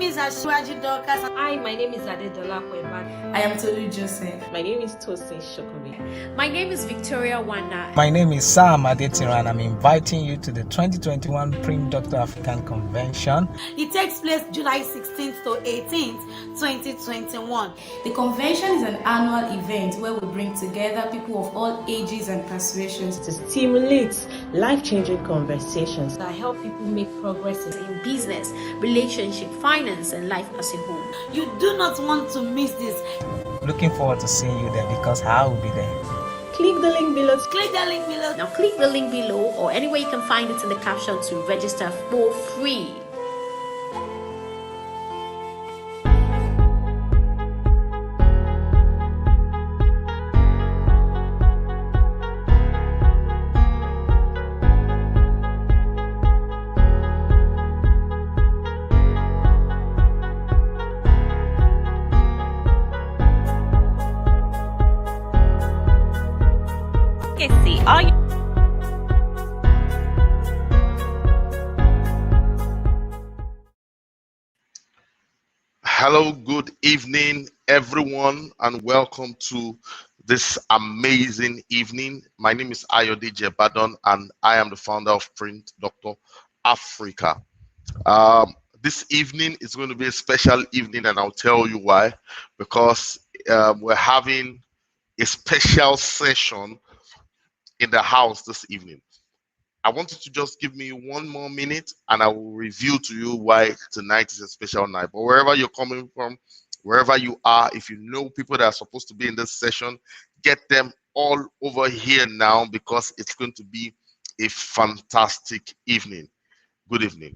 is Ashwaji Dorcas. Hi, my name is Adedola Kweba. I am Tolu Joseph. My name is Tosin Shokobi. My name is Victoria Wanda. My name is Sam Adetiro, and I'm inviting you to the 2021 Prim Dr. African Convention. It takes place July 16th to 18th, 2021. The convention is an annual event where we bring together people of all ages and persuasions to stimulate life-changing conversations that help people make progress in business, relationship, finance, and life as a whole. You do not want to miss this. Looking forward to seeing you there because I will be there. Click the link below. Click the link below. Now click the link below or anywhere you can find it in the caption to register for free. Hello, good evening, everyone, and welcome to this amazing evening. My name is Ayodele Badon, and I am the founder of Print Dr. Africa. This evening is going to be a special evening, and I'll tell you why. Because we're having a special session in the house this evening. I want you to just give me 1 more minute and I will reveal to you why tonight is a special night. But wherever you're coming from, wherever you are, if you know people that are supposed to be in this session, get them all over here now because it's going to be a fantastic evening. Good evening.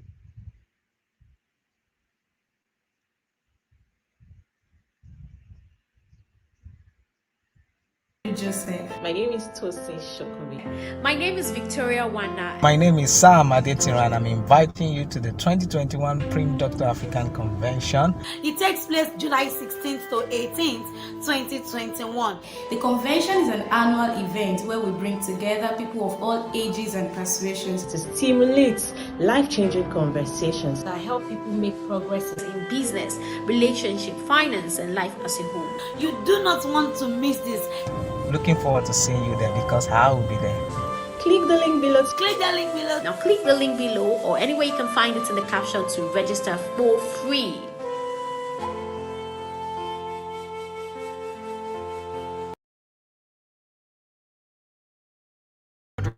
Joseph. My name is Tosin Shokobi. My name is Victoria Wanda. My name is Sam Adetiro, and I'm inviting you to the 2021 Prim Dr. African Convention. It takes place July 16th to 18th, 2021. The convention is an annual event where we bring together people of all ages and persuasions to stimulate life-changing conversations that help people make progress in business, relationship, finance, and life as a whole. You do not want to miss this. Looking forward to seeing you there because I will be there. Click the link below. Click the link below. Now click the link below or anywhere you can find it in the caption to register for free.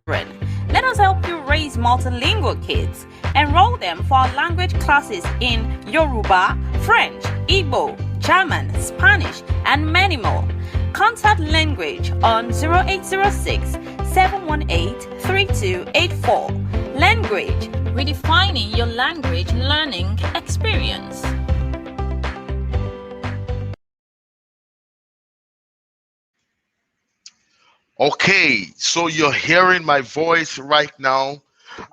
Let us help you raise multilingual kids. Enroll them for our language classes in Yoruba, French, Igbo, German, Spanish, and many more. Contact Language on 0806 718 3284. Language, redefining your language learning experience. Okay, so you're hearing my voice right now.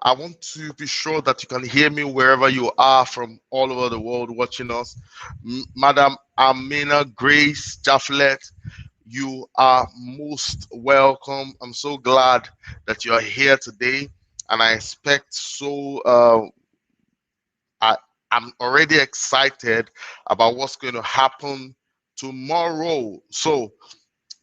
I want to be sure that you can hear me wherever you are from all over the world watching us. Madam Amina Grace Jaflet, you are most welcome. I'm so glad that you are here today, and I expect so. I'm already excited about what's going to happen tomorrow. So,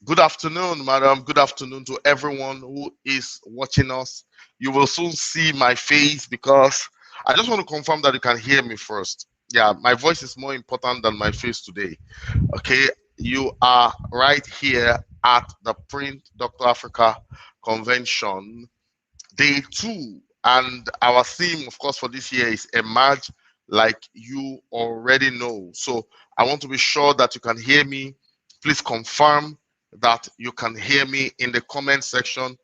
good afternoon, madam. Good afternoon to everyone who is watching us. You will soon see my face because I just want to confirm that you can hear me first. Yeah, my voice is more important than my face today. Okay, you are right here at the Print Dr. Africa Convention, day 2. And our theme, of course, for this year is Emerge Like You Already Know. So I want to be sure that you can hear me. Please confirm that you can hear me in the comment section.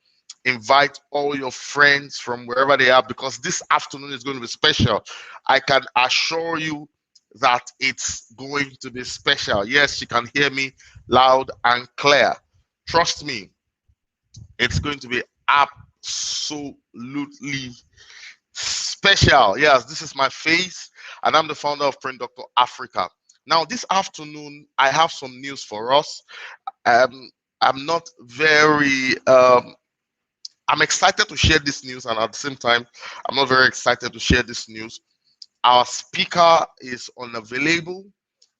Invite all your friends from wherever they are because this afternoon is going to be special. I can assure you that it's going to be special. Yes, you can hear me loud and clear. Trust me, it's going to be absolutely special. Yes, this is my face, and I'm the founder of Print Dr. Africa. Now, this afternoon, I have some news for us. I'm not very I'm excited to share this news, and at the same time, I'm not very excited to share this news. Our speaker is unavailable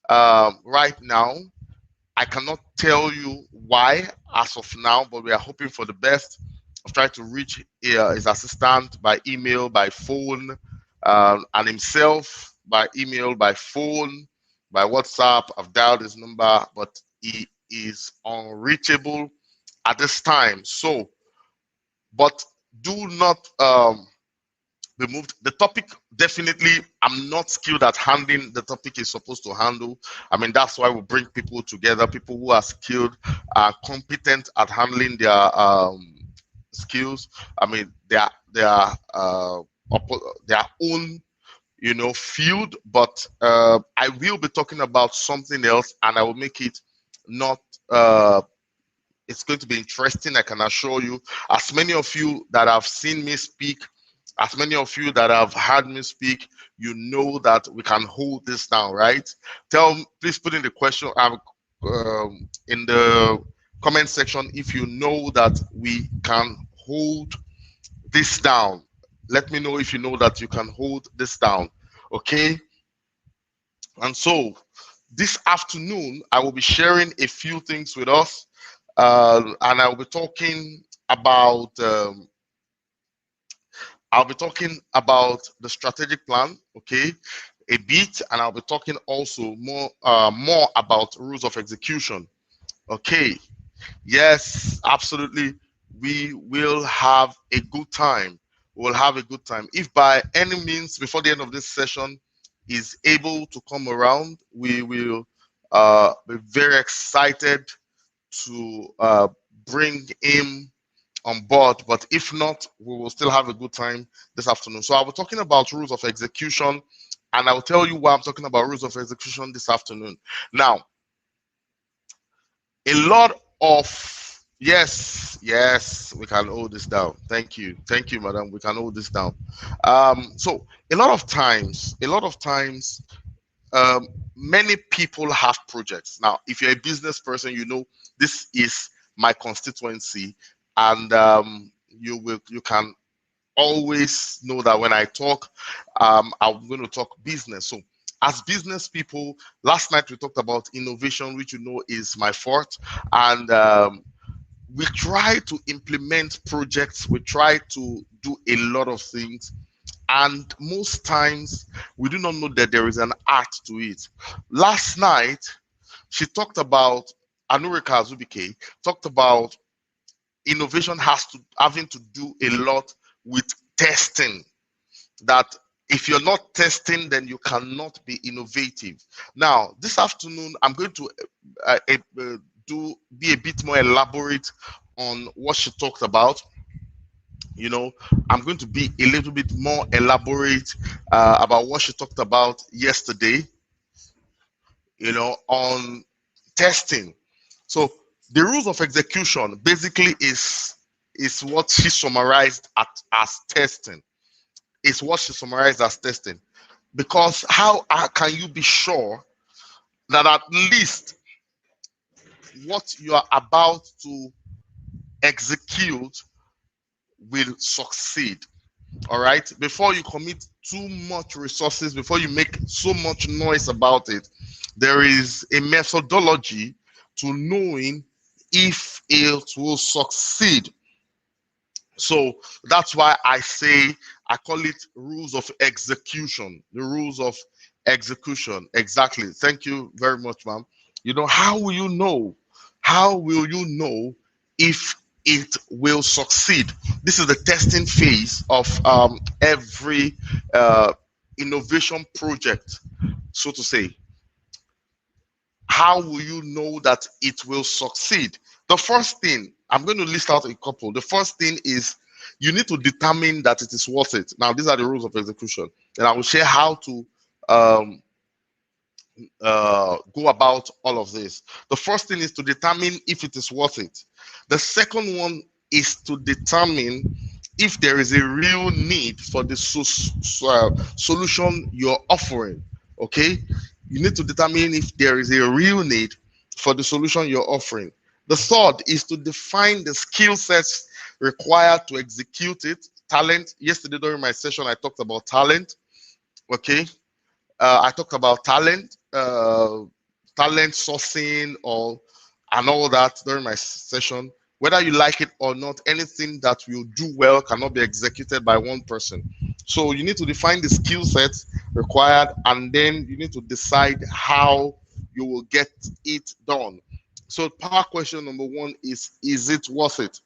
right now. I cannot tell you why as of now, but we are hoping for the best. I've tried to reach his assistant by email, by phone, and himself by email, by phone, by WhatsApp. I've dialed his number, but he is unreachable at this time. So, but do not be moved. The topic, definitely, I'm not skilled at handling the topic he's supposed to handle. I mean, that's why we bring people together, people who are skilled, are competent at handling their skills. I mean, their own, you know, field. But I will be talking about something else, and I will make it not. It's going to be interesting, I can assure you. As many of you that have seen me speak, as many of you that have heard me speak, you know that we can hold this down, right? Please put in the question in the comment section if you know that we can hold this down. Let me know if you know that you can hold this down, okay? And so this afternoon, I will be sharing a few things with us, and I will be talking about the strategic plan, okay, a bit, and I'll be talking also more about rules of execution, okay. Yes, absolutely. We will have a good time. We'll have a good time. If by any means before the end of this session is able to come around, we will be very excited to bring him on board. But if not, we will still have a good time this afternoon. So I'll be talking about rules of execution, and I'll tell you why I'm talking about rules of execution this afternoon. Now, a lot of yes, we can hold this down. Thank you, madam. We can hold this down. So a lot of times, many people have projects. Now, if you're a business person, you know this is my constituency, and you can always know that when I talk, I'm going to talk business. So as business people, last night we talked about innovation, which you know is my forte, and we try to implement projects. We try to do a lot of things, and most times we do not know that there is an art to it. Last night she talked about, Anurika Azubike talked about innovation having to do a lot with testing, that if you're not testing, then you cannot be innovative. Now, this afternoon, I'm going to be a bit more elaborate on what she talked about. You know, I'm going to be a little bit more elaborate about what she talked about yesterday, you know, on testing. So the rules of execution basically is what she summarized as testing. Is what she summarized as testing. Because how can you be sure that at least what you are about to execute will succeed? All right, before you commit too much resources, before you make so much noise about it, there is a methodology to knowing if it will succeed. So that's why I call it rules of execution. The rules of execution. Exactly. Thank you very much, ma'am. You know, how will you know? How will you know if it will succeed? This is the testing phase of every innovation project, so to say. How will you know that it will succeed? The first thing, I'm going to list out a couple. The first thing is you need to determine that it is worth it. Now, these are the rules of execution. And I will share how to go about all of this. The first thing is to determine if it is worth it. The second one is to determine if there is a real need for the solution you're offering. Okay? You need to determine if there is a real need for the solution you're offering. The third is to define the skill sets required to execute it. Talent. Yesterday during my session, I talked about talent. Okay. I talked about talent sourcing, and all that during my session. Whether you like it or not, anything that will do well cannot be executed by one person. So you need to define the skill sets required, and then you need to decide how you will get it done. So power question number one is it worth it?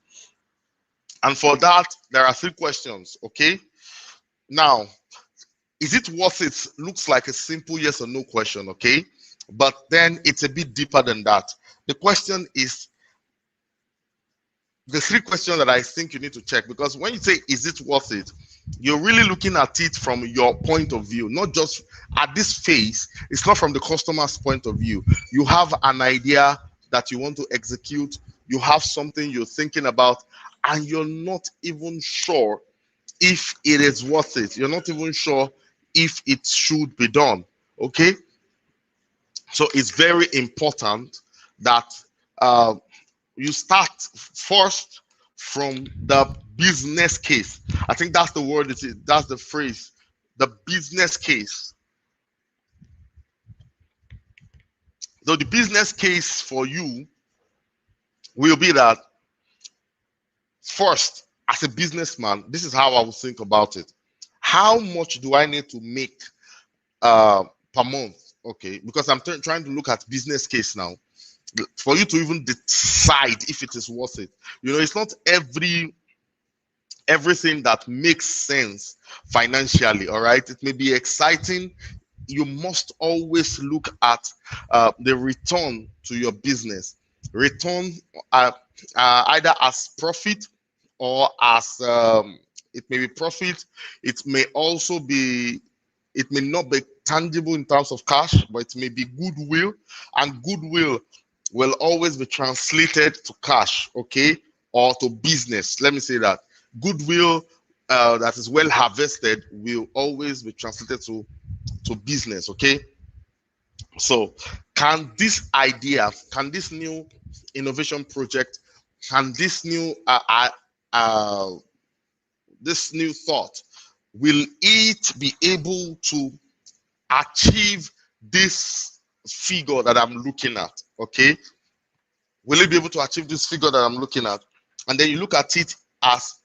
And for that, there are 3 questions, okay? Now, is it worth it? Looks like a simple yes or no question, okay? But then it's a bit deeper than that. The question is, the 3 questions that I think you need to check, because when you say, is it worth it? You're really looking at it from your point of view, not just at this phase. It's not from the customer's point of view. You have an idea that you want to execute. You have something you're thinking about, and you're not even sure if it is worth it. You're not even sure if it should be done, okay? So it's very important that you start first from the business case. I think that's the word, that's the phrase, the business case. So the business case for you will be that, first, as a businessman, this is how I would think about it. How much do I need to make per month? Okay, because I'm trying to look at business case now. For you to even decide if it is worth it. You know, it's not everything that makes sense financially, all right? It may be exciting. You must always look at the return to your business. Return either as profit or as it may be profit. It may also be, it may not be tangible in terms of cash, but it may be goodwill, and goodwill will always be translated to cash, okay, or to business. Let me say that. Goodwill that is well harvested will always be translated to business, okay? So can this idea, can this new innovation project, can this new thought, will it be able to achieve this figure that I'm looking at? Okay, will it be able to achieve this figure that I'm looking at? And then you look at it as,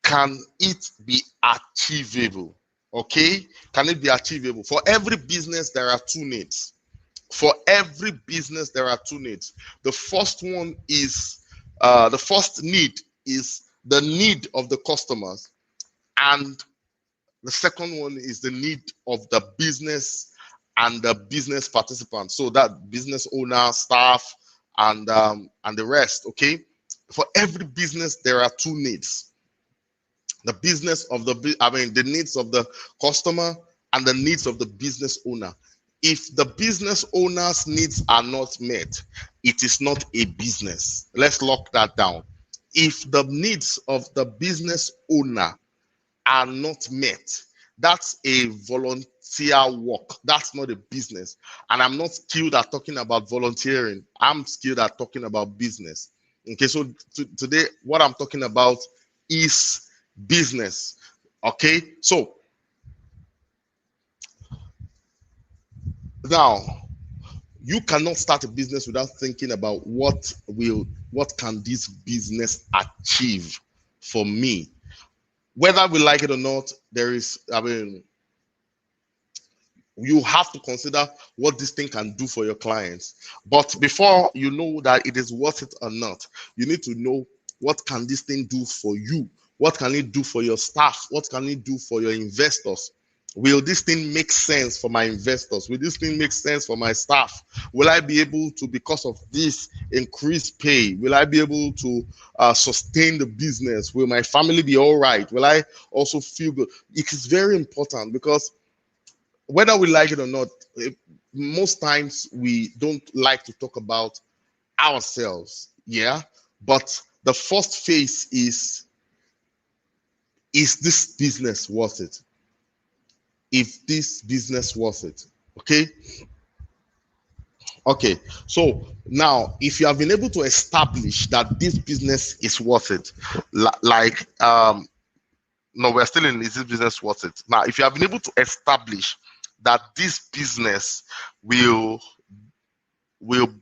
can it be achievable? Okay, can it be achievable? For every business, there are 2 needs. For every business, there are 2 needs. The first one is the first need is the need of the customers, and the second one is the need of the business and the business participants. So that business owner, staff, and the rest. Okay, for every business there are 2 needs: the business of the the needs of the customer and the needs of the business owner. If the business owner's needs are not met, it is not a business. Let's lock that down. If the needs of the business owner are not met, that's a volunteer work. That's not a business. And I'm not skilled at talking about volunteering. I'm skilled at talking about business. Okay, so today what I'm talking about is business. Okay, so now you cannot start a business without thinking about what can this business achieve for me. Whether we like it or not, there is, you have to consider what this thing can do for your clients. But before you know that it is worth it or not, you need to know, what can this thing do for you? What can it do for your staff? What can it do for your investors? Will this thing make sense for my investors? Will this thing make sense for my staff? Will I be able to, because of this, increase pay? Will I be able to sustain the business? Will my family be all right? Will I also feel good? It is very important, because whether we like it or not, most times we don't like to talk about ourselves, yeah? But the first phase is this business worth it? If this business worth it, okay? Okay, so now if you have been able to establish that this business is worth it, like no, we're still in, is this business worth it? Now, if you have been able to establish that this business will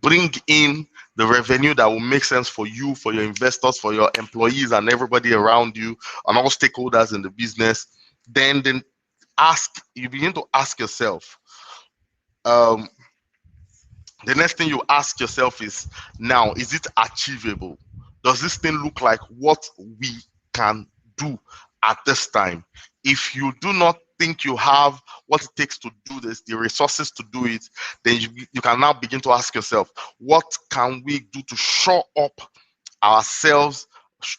bring in the revenue that will make sense for you, for your investors, for your employees, and everybody around you, and all stakeholders in the business, then you begin to ask yourself, the next thing you ask yourself is, now, is it achievable? Does this thing look like what we can do at this time? If you do not think you have what it takes to do this, the resources to do it, then you can now begin to ask yourself, what can we do to shore up ourselves,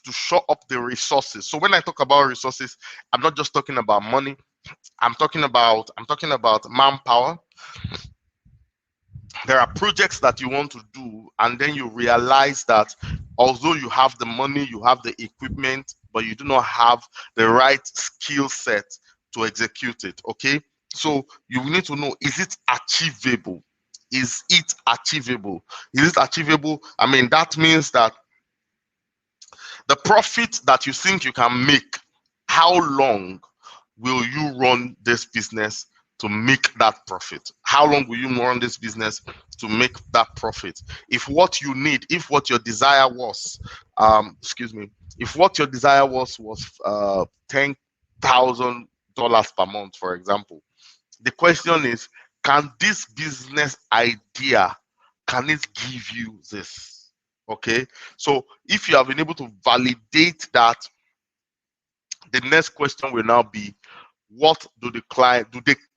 to shore up the resources? So when I talk about resources, I'm not just talking about money. I'm talking about manpower. There are projects that you want to do, and then you realize that although you have the money, you have the equipment, but you do not have the right skill set to execute it. Okay, so you need to know, is it achievable? Is it achievable? Is it achievable? I mean, that means that the profit that you think you can make, how long will you run this business to make that profit? How long will you run this business to make that profit? If what you need, if what your desire was, if what your desire was $10,000 per month, for example, the question is, can this business idea, can it give you this? Okay, so if you have been able to validate that, the next question will now be, what do the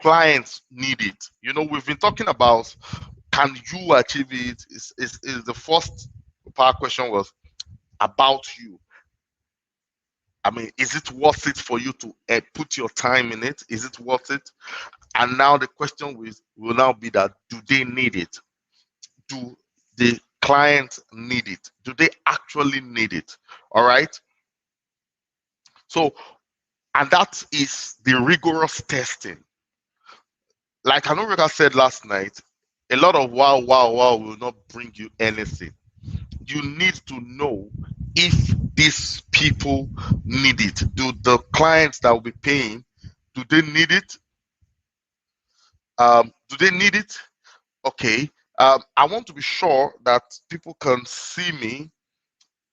clients need it? You know, we've been talking about, can you achieve it? Is the first part question was about you. I mean, is it worth it for you to put your time in it? Is it worth it? And now the question will now be that, do they need it? Do the clients need it? Do they actually need it? All right. So, and that is the rigorous testing. Like Anurika said last night, a lot of wow will not bring you anything. You need to know if these people need it. Do the clients that will be paying, do they need it? Do they need it? Okay. I want to be sure that people can see me.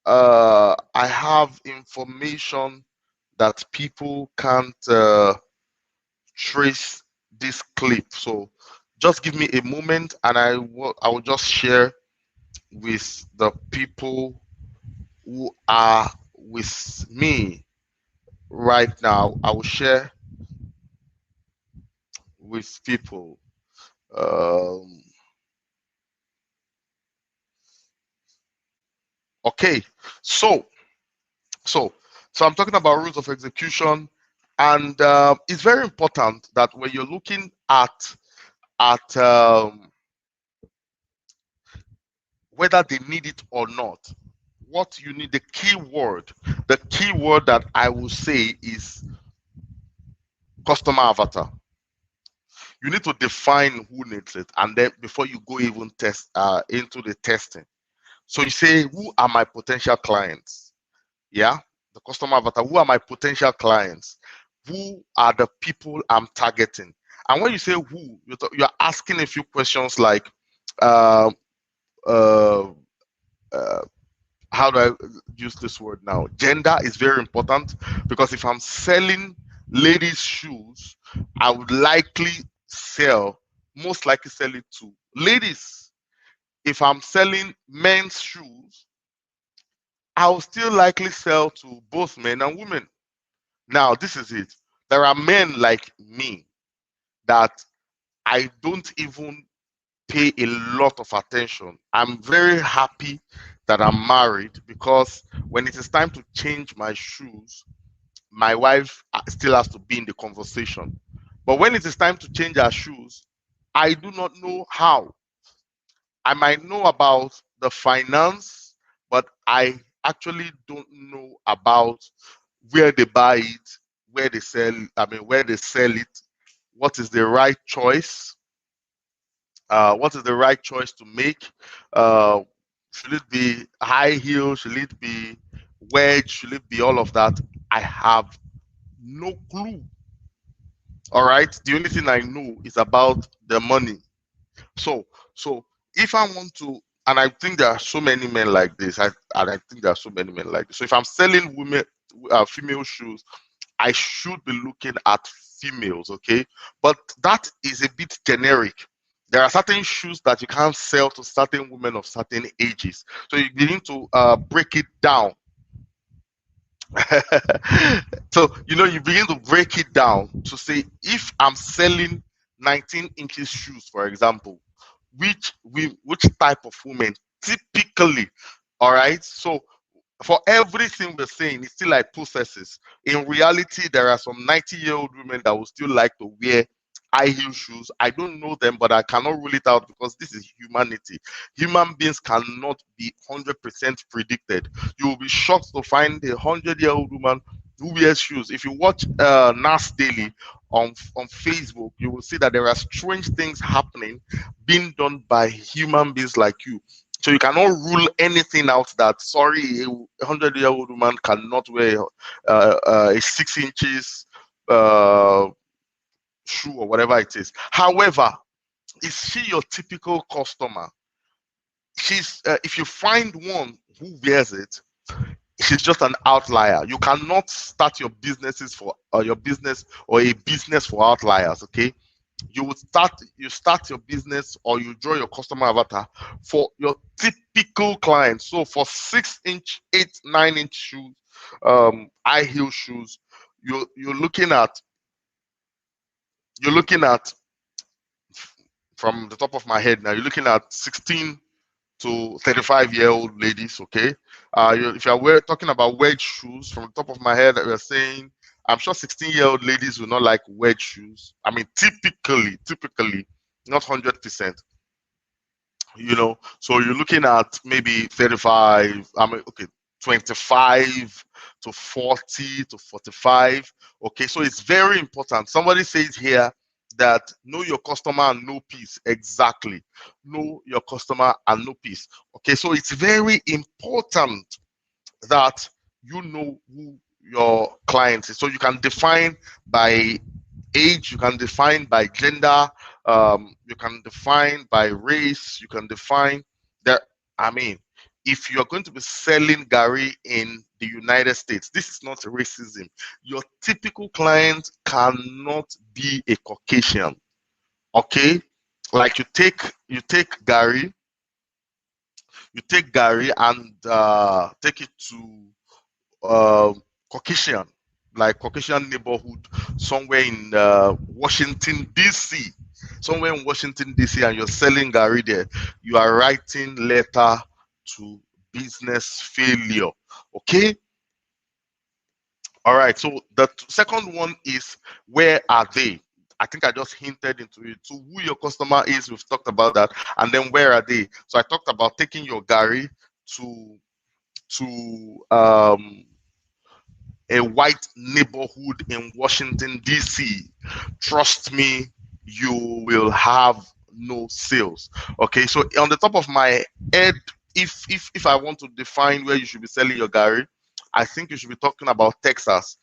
I have information that people can't trace this clip. So just give me a moment, and I will just share with the people who are with me right now. I will share with people. Okay, so I'm talking about rules of execution, and it's very important that when you're looking at whether they need it or not, what you need, the key word that I will say is customer avatar. You need to define who needs it, and then before you go even test into the testing. So you say, who are my potential clients? Yeah, the customer avatar. Who are my potential clients? Who are the people I'm targeting? And when you say who, you're asking a few questions like, how do I use this word now? Gender is very important, because if I'm selling ladies' shoes, I would most likely sell it to ladies. If I'm selling men's shoes, I'll still likely sell to both men and women. Now, this is it. There are men like me that I don't even pay a lot of attention. I'm very happy that I'm married, because when it is time to change my shoes, my wife still has to be in the conversation. But when it is time to change her shoes, I do not know how. I might know about the finance, but I actually don't know about where they buy it, where they sell it, what is the right choice, what is the right choice to make. Should it be high heel? Should it be wedge? Should it be all of that? I have no clue. All right. The only thing I know is about the money. So if I want to, and I think there are so many men like this, and I think there are so many men like this. So if I'm selling women, female shoes, I should be looking at females, okay? But that is a bit generic. There are certain shoes that you can't sell to certain women of certain ages. So you begin to break it down. So you begin to break it down to say, if I'm selling 19 inches shoes, for example, which type of women typically, all right? So for everything we're saying, it's still like processes. In reality, there are some 90-year-old women that will still like to wear high heel shoes. I don't know them, but I cannot rule it out because this is humanity. Human beings cannot be 100% predicted. You will be shocked to find a 100-year-old woman who wears shoes. If you watch Nas Daily on Facebook, you will see that there are strange things happening being done by human beings like you. So you cannot rule anything out that, sorry, a 100-year-old woman cannot wear a 6 inches shoe or whatever it is. However, is she your typical customer? She's if you find one who wears it, she's just an outlier. You cannot start your businesses for your business or a business for outliers. Okay, you start your business or you draw your customer avatar for your typical clients. So for 6 inch, 8, 9 inch shoes, high heel shoes, you're looking at from the top of my head now, you're looking at 16 to 35-year-old ladies. Okay, if you're talking about wedge shoes, from the top of my head, we're saying I'm sure 16-year-old ladies will not like wedge shoes. I mean, typically, not 100%. So you're looking at maybe 35. I mean, okay, 25 to 40 to 45. Okay, so it's very important. Somebody says here that know your customer and know peace. Exactly. Know your customer and know peace. Okay, so it's very important that you know who your client is. So you can define by age, you can define by gender, you can define by race, you can define that. I mean, if you're going to be selling Gary in the United States, this is not racism. Your typical client cannot be a Caucasian. Okay, like you take Gary, and take it to Caucasian, like Caucasian neighborhood somewhere in Washington DC, and you're selling Gary there. You are writing letter to business failure. Okay, all right. So the second one is, where are they? I think I just hinted into it. So who your customer is, we've talked about that, and then where are they? So I talked about taking your Gary to a white neighborhood in Washington DC. Trust me, you will have no sales. Okay, so on the top of my head, if I want to define where you should be selling your Gary, I think you should be talking about Texas.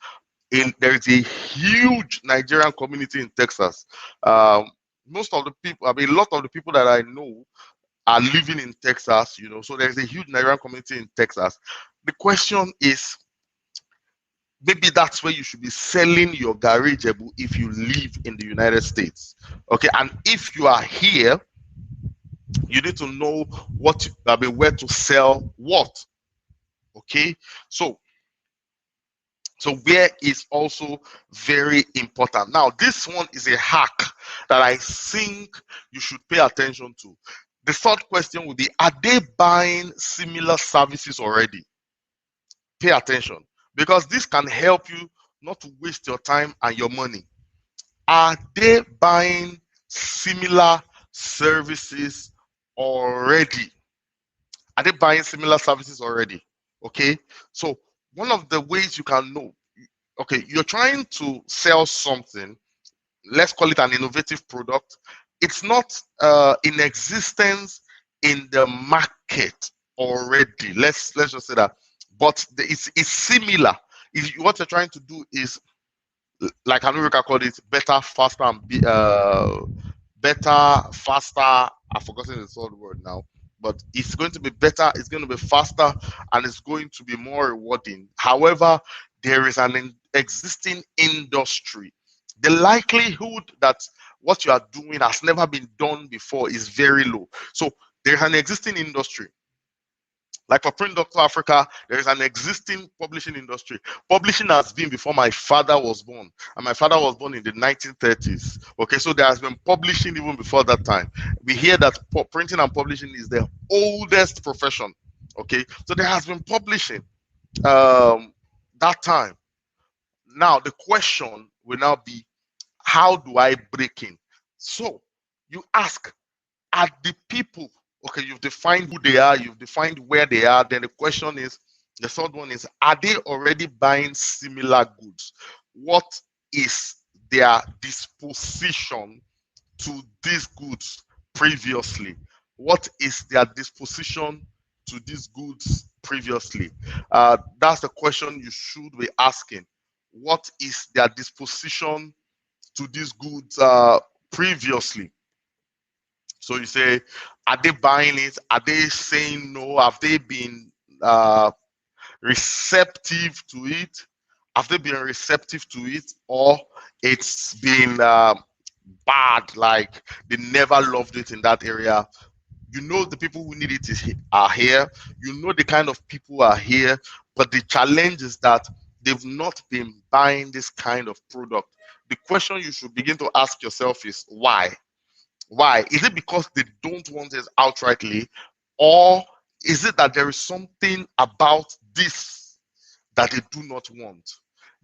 There is a huge Nigerian community in Texas. Most of the people, I mean, a lot of the people that I know are living in Texas, so there's a huge Nigerian community in Texas. The question is, maybe that's where you should be selling your Gary Jebu if you live in the United States. Okay, and if you are here, you need to know where to sell what. Okay, so where is also very important. Now, this one is a hack that I think you should pay attention to. The third question would be, are they buying similar services already? Pay attention, because this can help you not to waste your time and your money. Are they buying similar services already? Are they buying similar services already? Okay, so one of the ways you can know, okay, you're trying to sell something, let's call it an innovative product. It's not in existence in the market already. Let's just say that, but it's similar. What you're trying to do is like America called it, better, faster, and better, faster. I've forgotten the third word now, but it's going to be better, it's going to be faster, and it's going to be more rewarding. However, there is an existing industry. The likelihood that what you are doing has never been done before is very low. So there's an existing industry. Like for Print Doctor Africa, there is an existing publishing industry. Publishing has been before my father was born, and my father was born in the 1930s. Okay, so there has been publishing even before that time. We hear that printing and publishing is the oldest profession. Okay, so there has been publishing that time. Now the question will now be, how do I break in? So you ask, are the people, okay, you've defined who they are, you've defined where they are. Then the question is, the third one is, are they already buying similar goods? What is their disposition to these goods previously? What is their disposition to these goods previously? That's the question you should be asking. What is their disposition to these goods previously? So you say, are they buying it? Are they saying no? Have they been receptive to it? Have they been receptive to it? Or it's been bad, like they never loved it in that area? You know the people who need it are here. You know the kind of people are here. But the challenge is that they've not been buying this kind of product. The question you should begin to ask yourself is, why? Why? Is it because they don't want it outrightly? Or is it that there is something about this that they do not want?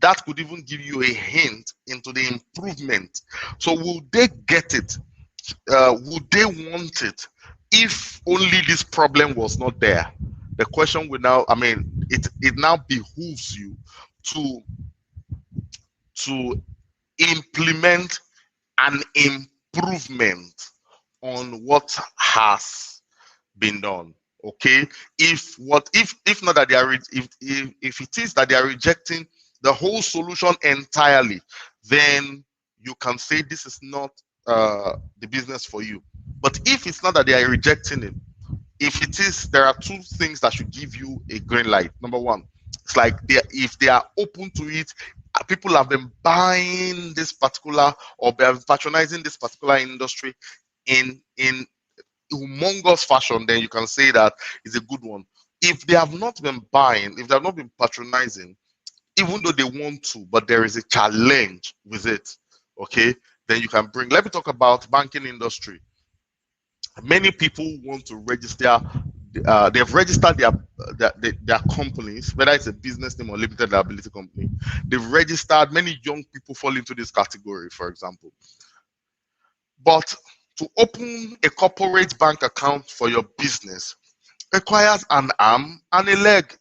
That could even give you a hint into the improvement. So will they get it? Would they want it if only this problem was not there? The question will now, it now behooves you to implement an improvement on what has been done. Okay, if not that they are if it is that they are rejecting the whole solution entirely, then you can say this is not the business for you. But if it's not that they are rejecting it, if it is, there are two things that should give you a green light. Number one, it's like if they are open to it, people have been buying this particular, or they are patronizing this particular industry in humongous fashion, then you can say that is a good one. If they have not been buying, if they have not been patronizing, even though they want to, but there is a challenge with it, okay, then you can bring. Let me talk about banking industry. Many people want to register. They've registered their companies, whether it's a business name or limited liability company. They've registered. Many young people fall into this category, for example. But to open a corporate bank account for your business requires an arm and a leg.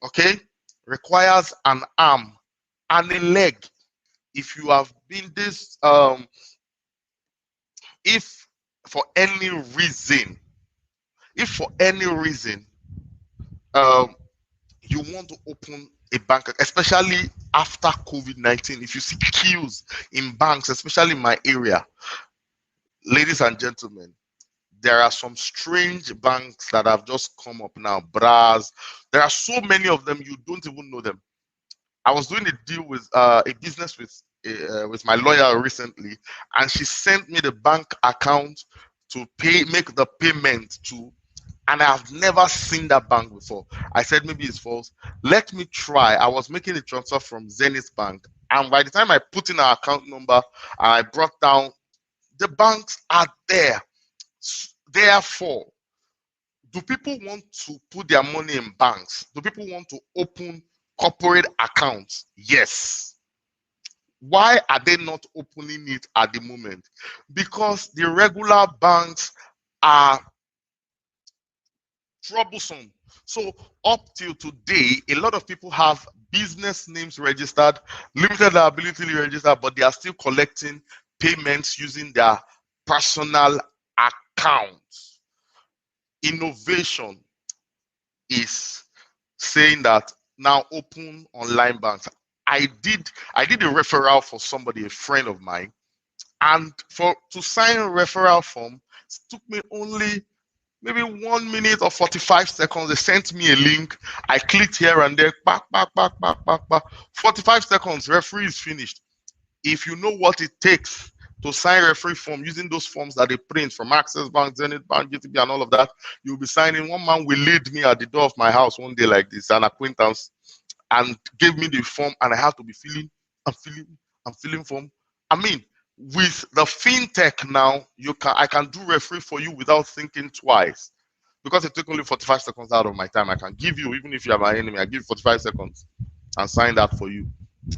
Okay, requires an arm and a leg. If you have been this, if for any reason you want to open a bank, especially after COVID-19, if you see queues in banks, especially in my area, ladies and gentlemen, there are some strange banks that have just come up now. Bras, there are so many of them, you don't even know them. I was doing a deal with a business with my lawyer recently, and she sent me the bank account to make the payment to, and I have never seen that bank before. I said maybe it's false. Let me try. I was making a transfer from Zenith Bank, and by the time I put in our account number, I brought down, the banks are there. Therefore, do people want to put their money in banks? Do people want to open corporate accounts? Yes. Why are they not opening it at the moment? Because the regular banks are troublesome. So up till today, a lot of people have business names registered, limited liability registered, but they are still collecting payments using their personal accounts. Innovation is saying that now open online banks. I did a referral for somebody, a friend of mine, and to sign a referral form, it took me only maybe 1 minute or 45 seconds. They sent me a link. I clicked here and there, back. 45 seconds, referee is finished. If you know what it takes to sign referee form using those forms that they print from Access Bank, Zenith Bank, GTB, and all of that, you'll be signing. One man will lead me at the door of my house one day like this, an acquaintance, and gave me the form, and I have to be filling form. I mean, with the fintech now, I can do referee for you without thinking twice, because it took only 45 seconds out of my time. I can give you, even if you are my enemy, I give you 45 seconds and sign that for you.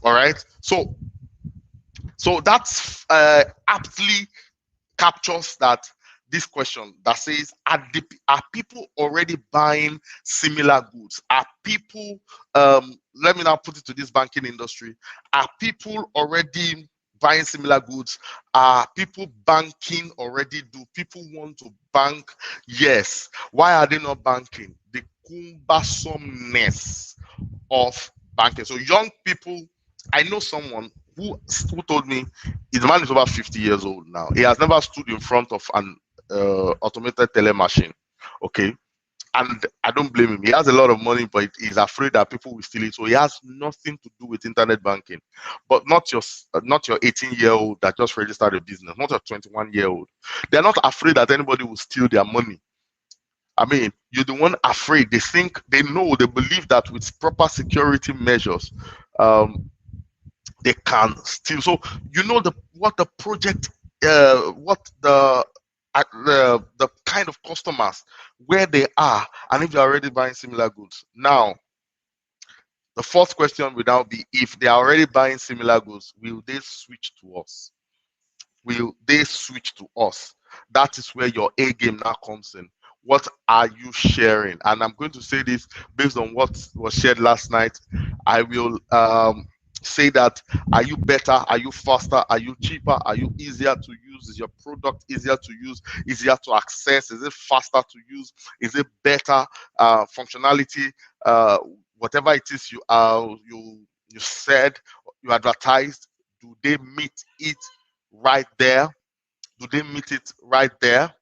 All right. So that's aptly captures that this question that says, are people already buying similar goods? Are people, let me now put it to this banking industry, are people already buying similar goods? Are people banking already? Do people want to bank? Yes. Why are they not banking? The cumbersomeness of banking. So young people, I know someone who told me his man is over 50 years old now. He has never stood in front of an automated teller machine. Okay. And I don't blame him. He has a lot of money, but he's afraid that people will steal it. So he has nothing to do with internet banking. But not your 18-year-old that just registered a business, not your 21-year-old. They're not afraid that anybody will steal their money. I mean, you're the one afraid. They think, they believe that with proper security measures, they can steal. So you know what the kind of customers, where they are, and if they're already buying similar goods. Now, the fourth question would now be, if they are already buying similar goods, will they switch to us? Will they switch to us? That is where your A game now comes in. What are you sharing? And I'm going to say this based on what was shared last night. I will say that, are you better? Are you faster? Are you cheaper? Are you easier to use? Is your product easier to use? Easier to access? Is it faster to use? Is it better functionality? Whatever it is you said, you advertised, do they meet it right there? Do they meet it right there?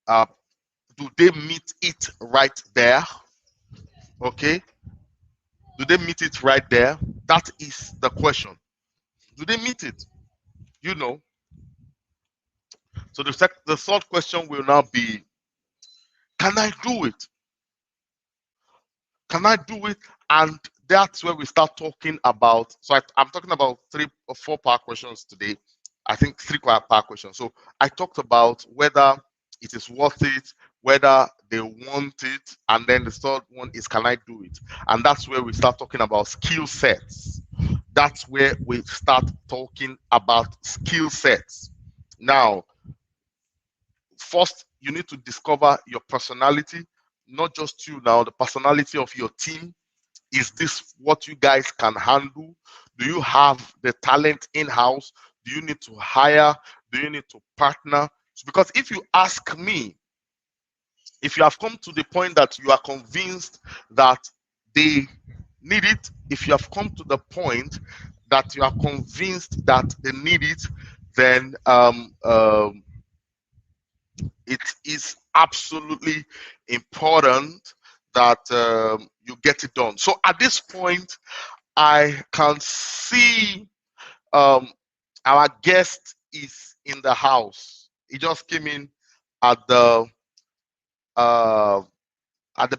Do they meet it right there? Okay. Do they meet it right there? That is the question. Do they meet it? You know. So the third question will now be, can I do it? Can I do it? And that's where we start talking about. So I'm talking about 3 or 4 power questions today. I think 3 power questions. So I talked about whether it is worth it, whether they want it, and then the third one is, can I do it? And that's where we start talking about skill sets. That's where we start talking about skill sets. Now, first, you need to discover your personality, not just you now, the personality of your team. Is this what you guys can handle? Do you have the talent in-house? Do you need to hire? Do you need to partner? Because if you ask me, if you have come to the point that you are convinced that they need it, if you have come to the point that you are convinced that they need it, then it is absolutely important that you get it done. So at this point, I can see our guest is in the house. He just came in at the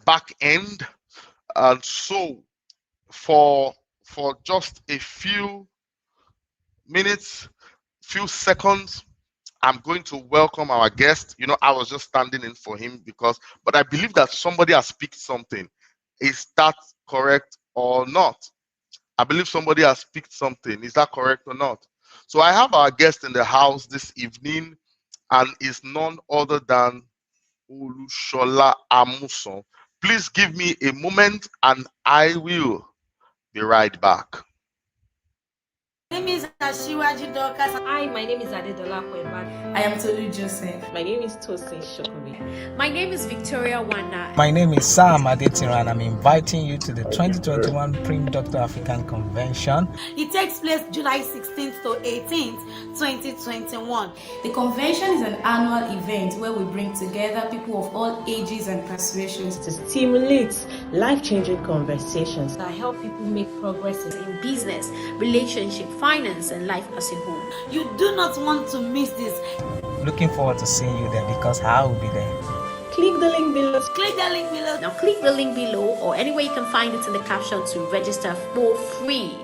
back end, and so for just a few minutes, few seconds, I'm going to welcome our guest. You know, I was just standing in for him but I believe that somebody has picked something. Is that correct or not? I believe somebody has picked something. Is that correct or not? So I have our guest in the house this evening, and is none other than Olushola Amuson. Please give me a moment and I will be right back. My name is Ashiwaji Dorcas. Hi, my name is Adedola Kweba. I am Tolu Joseph. My name is Tosin Shokuri. My name is Victoria Wanda. My name is Sam Adetira, and I'm inviting you to the 2021 Prim Doctor African Convention. It takes place July 16th to 18th, 2021. The convention is an annual event where we bring together people of all ages and persuasions To stimulate life-changing conversations. I help people make progress in business, relationship, finance, and life as a whole. You do not want to miss this. Looking forward to seeing you there because I will be there. Click the link below. Click the link below. Now click the link below or anywhere you can find it in the caption to register for free.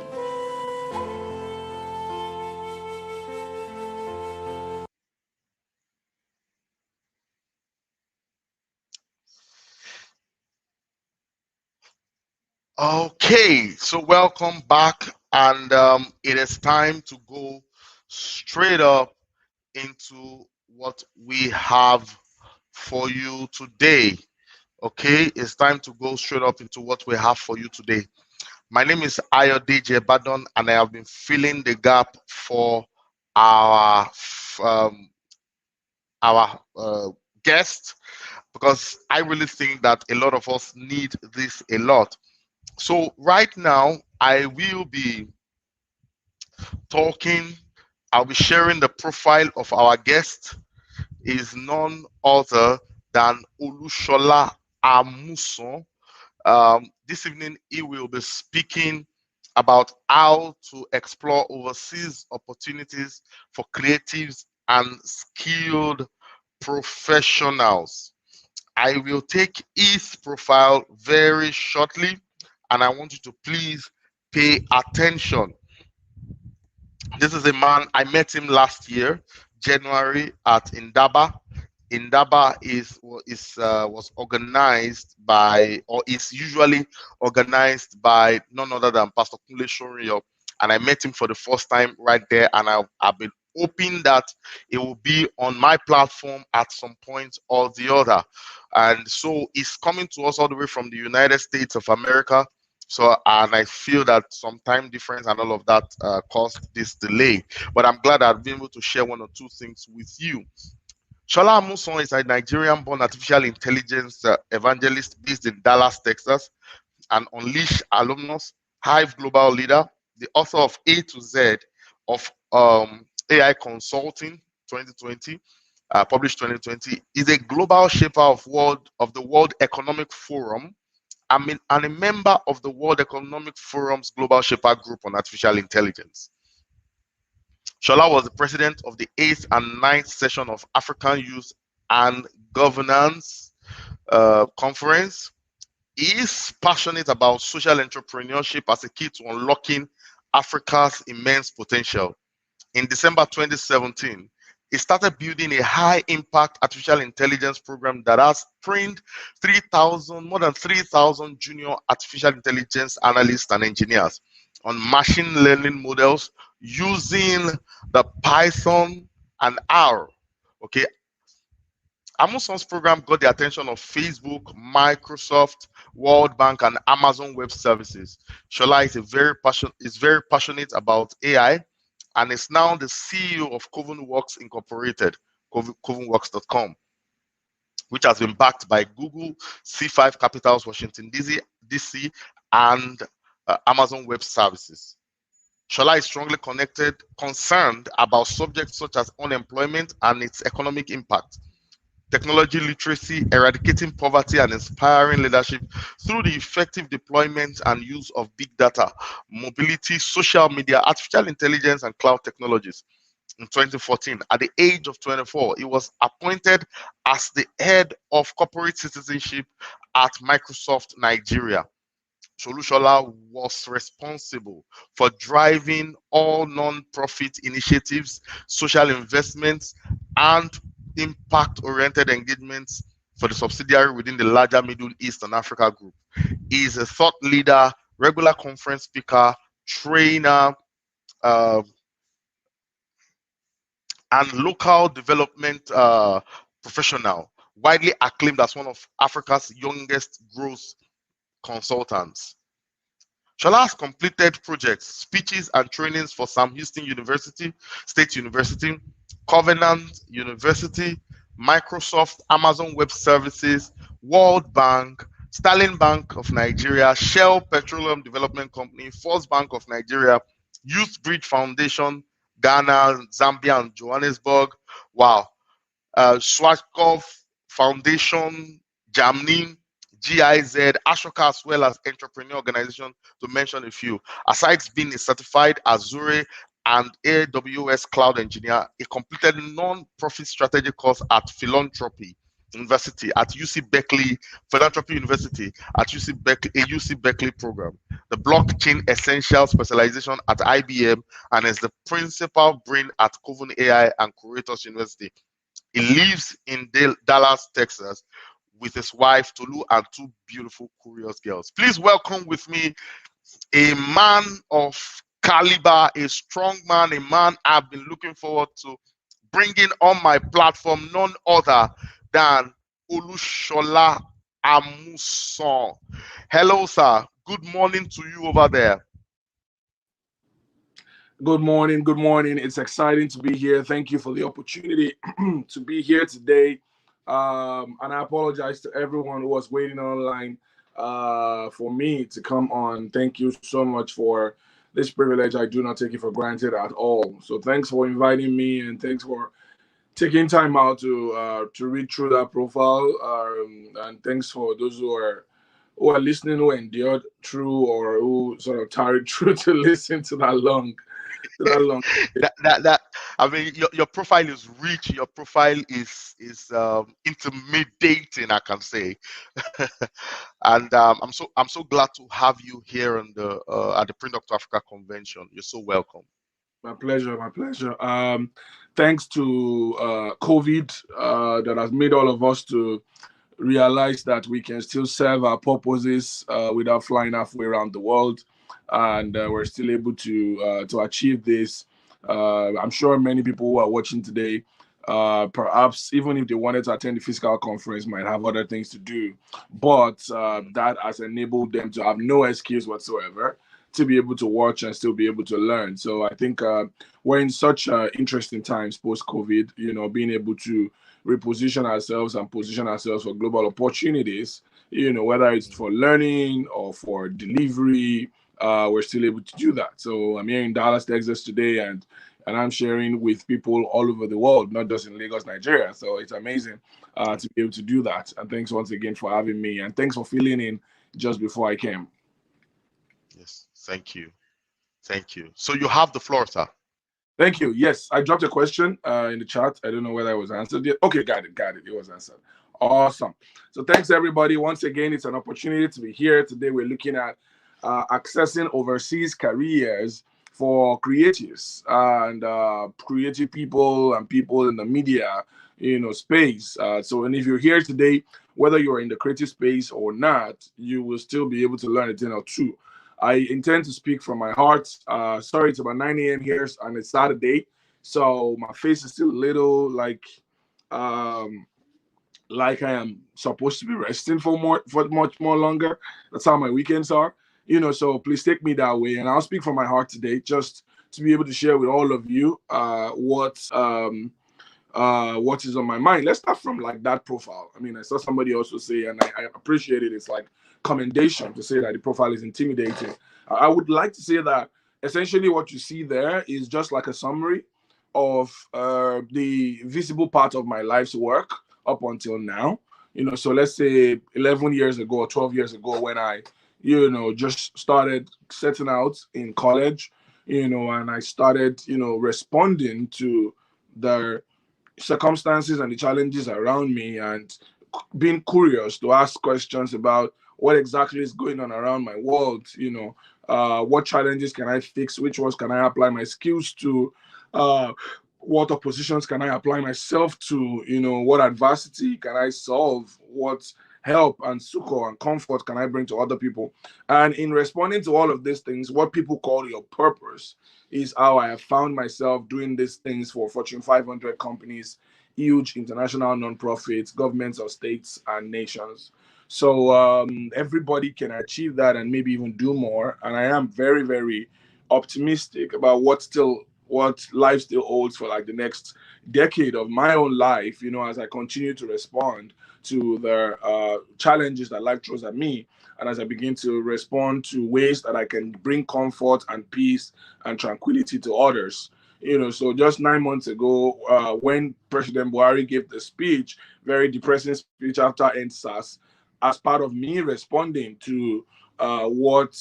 Okay, so welcome back, and it is time to go straight up into what we have for you today. Okay, it's time to go straight up into what we have for you today. My name is Ayodeji Badon, and I have been filling the gap for our guest, because I really think that a lot of us need this a lot. So right now, I will be I'll be sharing the profile of our guest. Is none other than Olushola Amusan. This evening, he will be speaking about how to explore overseas opportunities for creatives and skilled professionals. I will take his profile very shortly, and I want you to please pay attention. This is a man, I met him last year, January, at Indaba. Indaba was organized by, or is usually organized by, none other than Pastor Kunle Shoriyo, and I met him for the first time right there, and I've been hoping that it will be on my platform at some point or the other. And so he's coming to us all the way from the United States of America. So, and I feel that some time difference and all of that caused this delay. But I'm glad I've been able to share one or two things with you. Shola Amusan is a Nigerian-born artificial intelligence evangelist based in Dallas, Texas, an Unleash alumnus, Hive global leader, the author of A to Z of AI Consulting 2020, published 2020, is a global shaper of the World Economic Forum, and a member of the World Economic Forum's Global Shaper Group on Artificial Intelligence. Shola was the president of the 8th and 9th session of African Youth and Governance Conference. He is passionate about social entrepreneurship as a key to unlocking Africa's immense potential. In December 2017, he started building a high-impact artificial intelligence program that has trained more than 3,000 junior artificial intelligence analysts and engineers on machine learning models using the Python and R. Okay. Amusan's program got the attention of Facebook, Microsoft, World Bank, and Amazon Web Services. Shola is very passionate about AI, and is now the CEO of CovenWorks Incorporated, covenworks.com, which has been backed by Google, C5 Capitals, Washington, D.C., and Amazon Web Services. Shola is strongly concerned about subjects such as unemployment and its economic impact, technology literacy, eradicating poverty, and inspiring leadership through the effective deployment and use of big data, mobility, social media, artificial intelligence, and cloud technologies. In 2014, at the age of 24, he was appointed as the head of corporate citizenship at Microsoft Nigeria. Shola was responsible for driving all non-profit initiatives, social investments, and impact-oriented engagements for the subsidiary within the larger Middle East and Africa group. He is a thought leader, regular conference speaker, trainer, and local development professional, widely acclaimed as one of Africa's youngest growth consultants. Shola has completed projects, speeches, and trainings for Sam Houston University, State University, Covenant University, Microsoft, Amazon Web Services, World Bank, Sterling Bank of Nigeria, Shell Petroleum Development Company, First Bank of Nigeria, Youth Bridge Foundation, Ghana, Zambia, and Johannesburg. Wow. Schwarzkopf Foundation, Germany, GIZ, Ashoka, as well as Entrepreneur Organization, to mention a few. Aside being a certified Azure and AWS cloud engineer, he completed non-profit strategy course at Philanthropy University at UC Berkeley, Philanthropy University at UC Berkeley, a UC Berkeley program, the Blockchain Essential Specialization at IBM, and is the principal brain at Coven AI and Curators University. He lives in Dallas, Texas, with his wife Tolu and two beautiful, curious girls. Please welcome with me a man of caliber, a strong man, a man I've been looking forward to bringing on my platform, none other than Olushola Amusan. Hello, sir. Good morning to you over there. Good morning. Good morning. It's exciting to be here. Thank you for the opportunity to be here today. And I apologize to everyone who was waiting online for me to come on. Thank you so much for this privilege. I do not take it for granted at all. So thanks for inviting me, and thanks for taking time out to read through that profile. And thanks for those who are listening, who endured through, or who sort of tarried through to listen to that long. I mean, your profile is rich. Your profile is intimidating, I can say. And I'm so glad to have you here on the at the Print Dr. Africa convention. You're so welcome. My pleasure. My pleasure. Thanks to COVID that has made all of us to realize that we can still serve our purposes without flying halfway around the world. And we're still able to achieve this. I'm sure many people who are watching today, perhaps even if they wanted to attend the physical conference, might have other things to do. But that has enabled them to have no excuse whatsoever to be able to watch and still be able to learn. So I think we're in such interesting times post-COVID, being able to reposition ourselves and position ourselves for global opportunities, whether it's for learning or for delivery. We're still able to do that. So I'm here in Dallas, Texas today, and I'm sharing with people all over the world, not just in Lagos, Nigeria. So it's amazing to be able to do that. And thanks once again for having me, and thanks for filling in just before I came. Yes, thank you. Thank you. So you have the floor, sir. Thank you. Yes, I dropped a question in the chat. I don't know whether it was answered yet. Okay, got it. It was answered. Awesome. So thanks, everybody. Once again, it's an opportunity to be here. Today, we're looking at accessing overseas careers for creatives and creative people and people in the media, space. So, and if you're here today, whether you're in the creative space or not, you will still be able to learn a thing or two. I intend to speak from my heart. Sorry, it's about 9 a.m. here on a Saturday, so my face is still a little like I am supposed to be resting for much more longer. That's how my weekends are. So please take me that way, and I'll speak from my heart today, just to be able to share with all of you what is on my mind. Let's start from like that profile. I mean, I saw somebody also say, and I appreciate it. It's like commendation to say that the profile is intimidating. I would like to say that essentially what you see there is just like a summary of the visible part of my life's work up until now. So let's say 11 years ago or 12 years ago, when I just started setting out in college, and I started, responding to the circumstances and the challenges around me, and being curious to ask questions about what exactly is going on around my world. What challenges can I fix? Which ones can I apply my skills to? What oppositions can I apply myself to? What adversity can I solve? What help and succor and comfort can I bring to other people? And in responding to all of these things, what people call your purpose is how I have found myself doing these things for Fortune 500 companies, huge international nonprofits, governments of states and nations. So everybody can achieve that and maybe even do more. And I am very, very optimistic about what life still holds for like the next decade of my own life, as I continue to respond to the challenges that life throws at me, and as I begin to respond to ways that I can bring comfort and peace and tranquility to others. So just 9 months ago, when President Buhari gave the speech, very depressing speech after NSAS, as part of me responding to what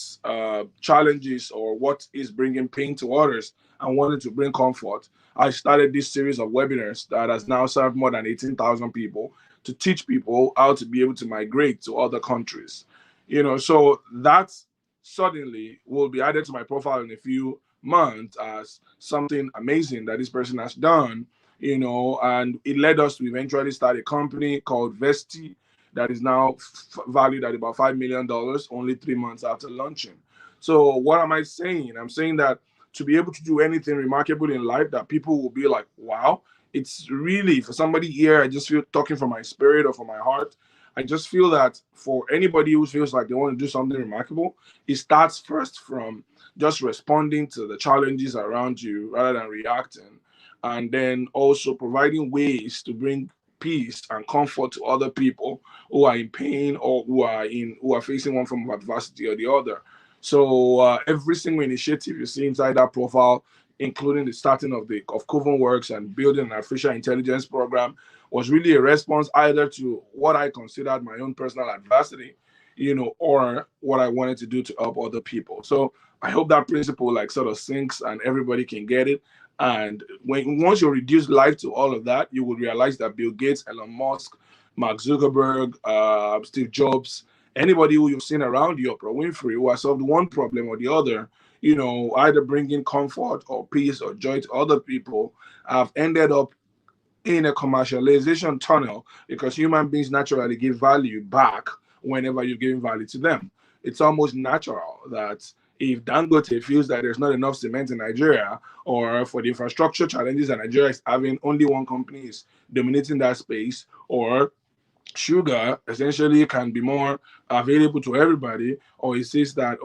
challenges or what is bringing pain to others and wanted to bring comfort, I started this series of webinars that has now served more than 18,000 people to teach people how to be able to migrate to other countries. So that suddenly will be added to my profile in a few months as something amazing that this person has done, and it led us to eventually start a company called Vesti that is now valued at about $5 million only 3 months after launching. So what am I saying? I'm saying that to be able to do anything remarkable in life that people will be like, wow, it's really, for somebody here, I just feel, talking from my spirit or from my heart, I just feel that for anybody who feels like they want to do something remarkable, it starts first from just responding to the challenges around you rather than reacting, and then also providing ways to bring peace and comfort to other people who are in pain or who are facing one form of adversity or the other. So every single initiative you see inside that profile, including the starting of Coven Works and building an artificial intelligence program, was really a response either to what I considered my own personal adversity, or what I wanted to do to help other people. So I hope that principle sort of sinks and everybody can get it. And once you reduce life to all of that, you will realize that Bill Gates, Elon Musk, Mark Zuckerberg, Steve Jobs, anybody who you've seen around you, Oprah Winfrey, who has solved one problem or the other, either bringing comfort or peace or joy to other people, have ended up in a commercialization tunnel because human beings naturally give value back whenever you're giving value to them. It's almost natural that if Dangote feels that there's not enough cement in Nigeria, or for the infrastructure challenges that Nigeria is having, only one company is dominating that space, or sugar essentially can be more available to everybody, or he says that,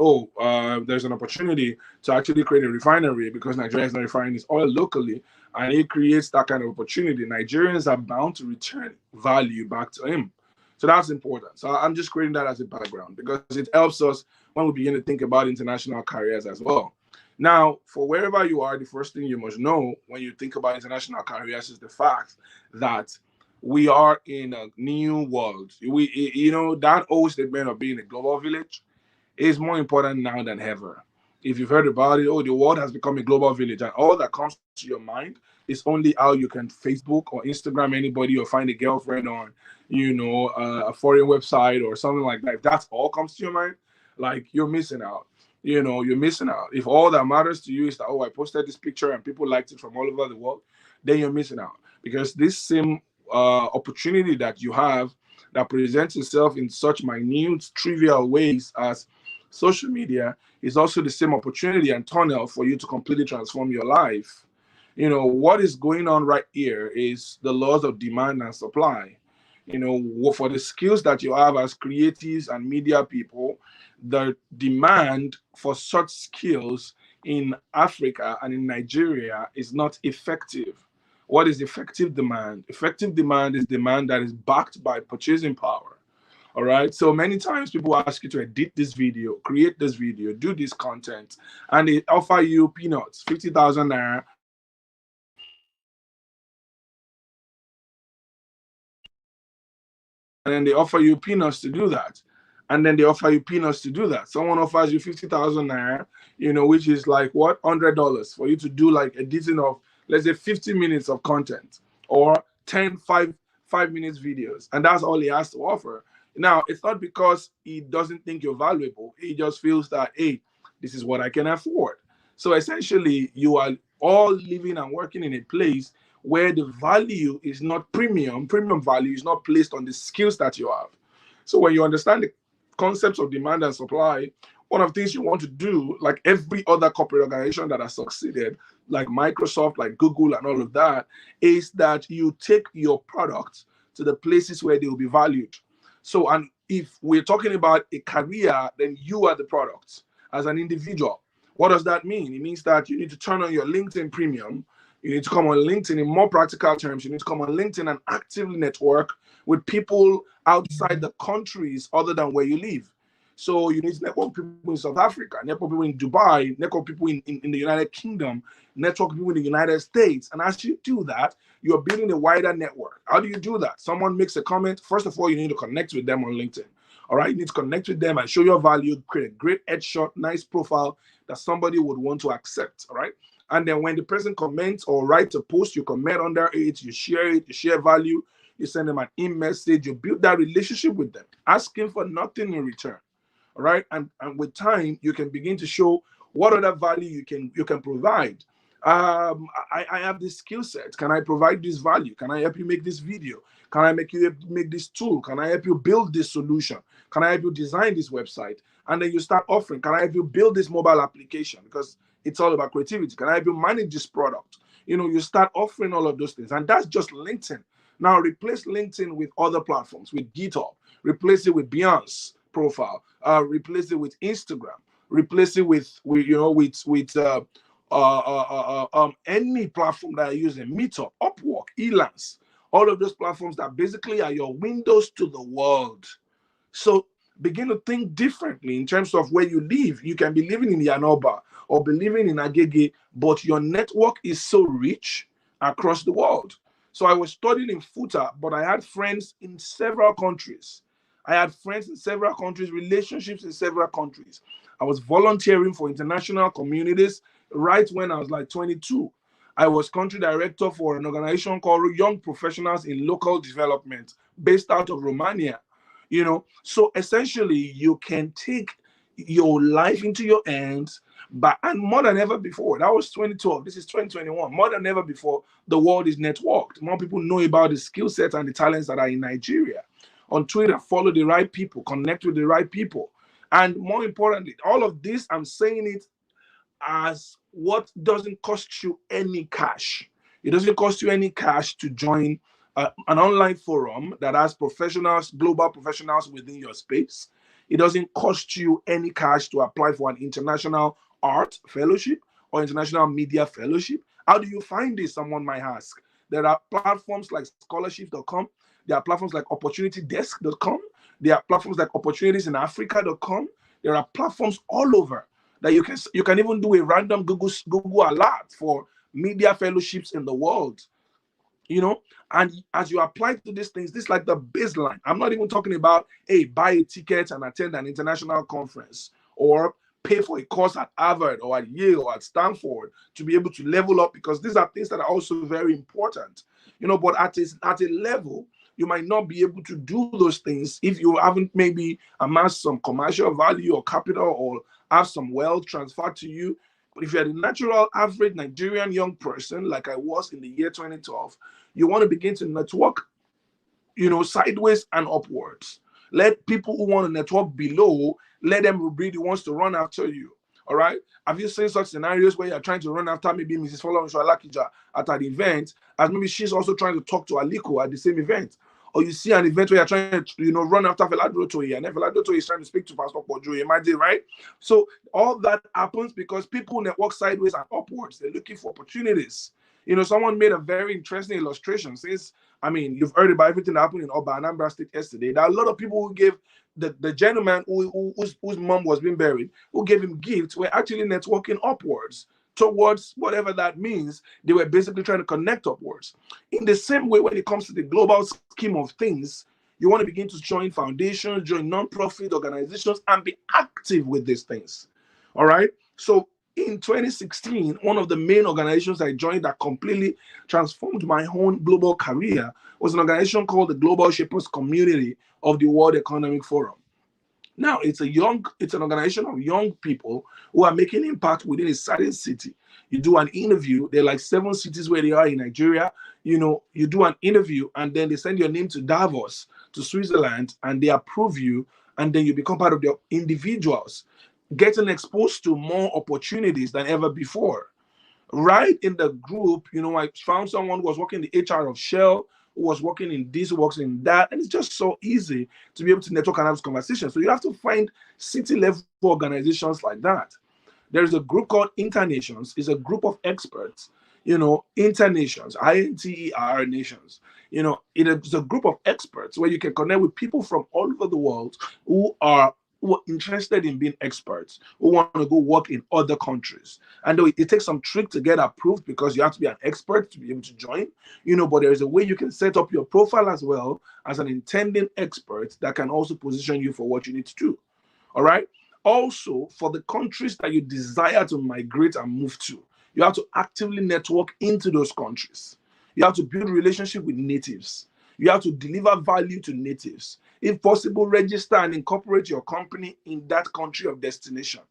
there's an opportunity to actually create a refinery because Nigeria is not refining its oil locally, and it creates that kind of opportunity, Nigerians are bound to return value back to him. So that's important. So I'm just creating that as a background because it helps us when we begin to think about international careers as well. Now, for wherever you are, the first thing you must know when you think about international careers is the fact that we are in a new world. That old statement of being a global village is more important now than ever. If you've heard about it, the world has become a global village, and all that comes to your mind is only how you can Facebook or Instagram anybody or find a girlfriend on, a foreign website or something like that. If that's all comes to your mind, you're missing out. You're missing out. If all that matters to you is that, I posted this picture and people liked it from all over the world, then you're missing out. Because this same opportunity that you have that presents itself in such minute, trivial ways as social media is also the same opportunity and tunnel for you to completely transform your life. What is going on right here is the laws of demand and supply. For the skills that you have as creatives and media people, the demand for such skills in Africa and in Nigeria is not effective. What is effective demand? Effective demand is demand that is backed by purchasing power. All right. So many times people ask you to edit this video, create this video, do this content, and they offer you peanuts, 50,000 naira. And then they offer you peanuts to do that. And then they offer you peanuts to do that. Someone offers you 50,000 naira, which is $100 for you to do editing of, let's say, 50 minutes of content or 5 minutes videos. And that's all he has to offer. Now, it's not because he doesn't think you're valuable. He just feels that, hey, this is what I can afford. So essentially, you are all living and working in a place where the value is not premium. Premium value is not placed on the skills that you have. So when you understand the concepts of demand and supply, one of the things you want to do, like every other corporate organization that has succeeded, like Microsoft, like Google and all of that, is that you take your products to the places where they will be valued. So, and if we're talking about a career, then you are the product as an individual. What does that mean? It means that you need to turn on your LinkedIn premium. You need to come on LinkedIn in more practical terms. You need to come on LinkedIn and actively network with people outside the countries other than where you live. So you need to network people in South Africa, network people in Dubai, network people in the United Kingdom, network people in the United States. And as you do that, you're building a wider network. How do you do that? Someone makes a comment. First of all, you need to connect with them on LinkedIn. All right, you need to connect with them and show your value, create a great headshot, nice profile that somebody would want to accept. All right. And then when the person comments or writes a post, you comment under it, you share value, you send them an e-message, you build that relationship with them, asking for nothing in return. All right. And with time, you can begin to show what other value you can provide. I have this skill set. Can I provide this value? Can I help you make this video? Can I make you make this tool? Can I help you build this solution? Can I help you design this website? And then you start offering, can I help you build this mobile application? Because it's all about creativity. Can I help you manage this product? You know, you start offering all of those things. And that's just LinkedIn. Now replace LinkedIn with other platforms, with GitHub, replace it with Beyonce profile, replace it with Instagram, replace it with any platform that are using, Meetup, Upwork, Elance, all of those platforms that basically are your windows to the world. So begin to think differently in terms of where you live. You can be living in Yanoba or be living in Agege, but your network is so rich across the world. So I was studying in Futa, but I had friends in several countries. Relationships in several countries. I was volunteering for international communities right when I was like 22. I was country director for an organization called Young Professionals in Local Development based out of Romania. You know, so essentially you can take your life into your hands, and more than ever before. That was 2012. This is 2021. More than ever before, the world is networked. More people know about the skill sets and the talents that are in Nigeria. On Twitter, follow the right people, connect with the right people. And more importantly, all of this, I'm saying it as what doesn't cost you any cash. It doesn't cost you any cash to join an online forum that has professionals, global professionals within your space. It doesn't cost you any cash to apply for an international art fellowship or international media fellowship. How do you find this? Someone might ask. There are platforms like scholarship.com. There are platforms like opportunitydesk.com. There are platforms like opportunitiesinafrica.com. There are platforms all over that you can even do a random Google alert for media fellowships in the world. You know, and as you apply to these things, this is like the baseline. I'm not even talking about, hey, buy a ticket and attend an international conference or pay for a course at Harvard or at Yale or at Stanford to be able to level up, because these are things that are also very important. You know, but at a level, you might not be able to do those things if you haven't maybe amassed some commercial value or capital or have some wealth transferred to you. But if you're the natural average Nigerian young person, like I was in the year 2012, you want to begin to network, you know, sideways and upwards. Let people who want to network below, let them be the ones to run after you. All right. Have you seen such scenarios where you're trying to run after maybe Mrs. Follow Alakija at an event, as maybe she's also trying to talk to Aliko at the same event? Or you see an event where you're trying to, you know, run after Feladro Toye, and then Feladro Toye is trying to speak to Pastor Kojo, imagine, right? So all that happens because people network sideways and upwards. They're looking for opportunities. You know, someone made a very interesting illustration. Says, I mean, you've heard about everything that happened in Oba, Anambra State yesterday. There are a lot of people who gave the gentleman whose mom was being buried, who gave him gifts, were actually networking upwards towards whatever that means. They were basically trying to connect upwards. In the same way, when it comes to the global scheme of things, you want to begin to join foundations, join non-profit organizations, and be active with these things. All right. So in 2016, one of the main organizations I joined that completely transformed my own global career was an organization called the Global Shapers Community of the World Economic Forum. Now, it's an organization of young people who are making impact within a certain city. You do an interview. There are like 7 cities where they are in Nigeria. You know, you do an interview and then they send your name to Davos, to Switzerland, and they approve you, and then you become part of the individuals, getting exposed to more opportunities than ever before. Right in the group, you know, I found someone who was working in the HR of Shell, who was working in this, who works in that. And it's just so easy to be able to network and have conversations. So you have to find city-level organizations like that. There is a group called Internations. It's a group of experts, Internations, INTER nations. It's a group of experts where you can connect with people from all over the world who are interested in being experts, who want to go work in other countries. And though it takes some trick to get approved because you have to be an expert to be able to join, but there is a way you can set up your profile as well as an intending expert that can also position you for what you need to do. All right. Also, for the countries that you desire to migrate and move to, you have to actively network into those countries. You have to build relationship with natives. You have to deliver value to natives. If possible, register and incorporate your company in that country of destination.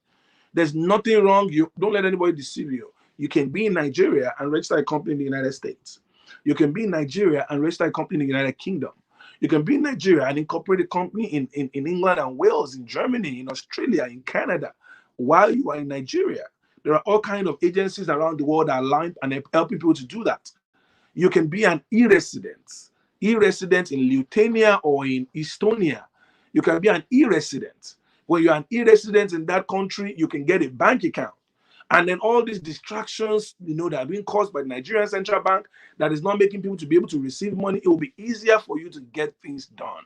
There's nothing wrong. You don't let anybody deceive you. You can be in Nigeria and register a company in the United States. You can be in Nigeria and register a company in the United Kingdom. You can be in Nigeria and incorporate a company in England and Wales, in Germany, in Australia, in Canada, while you are in Nigeria. There are all kinds of agencies around the world that align and help people to do that. You can be an e-resident in Lithuania or in Estonia. You can be an e-resident. When you're an e-resident in that country, you can get a bank account. And then all these distractions, that are being caused by the Nigerian Central Bank that is not making people to be able to receive money, it will be easier for you to get things done.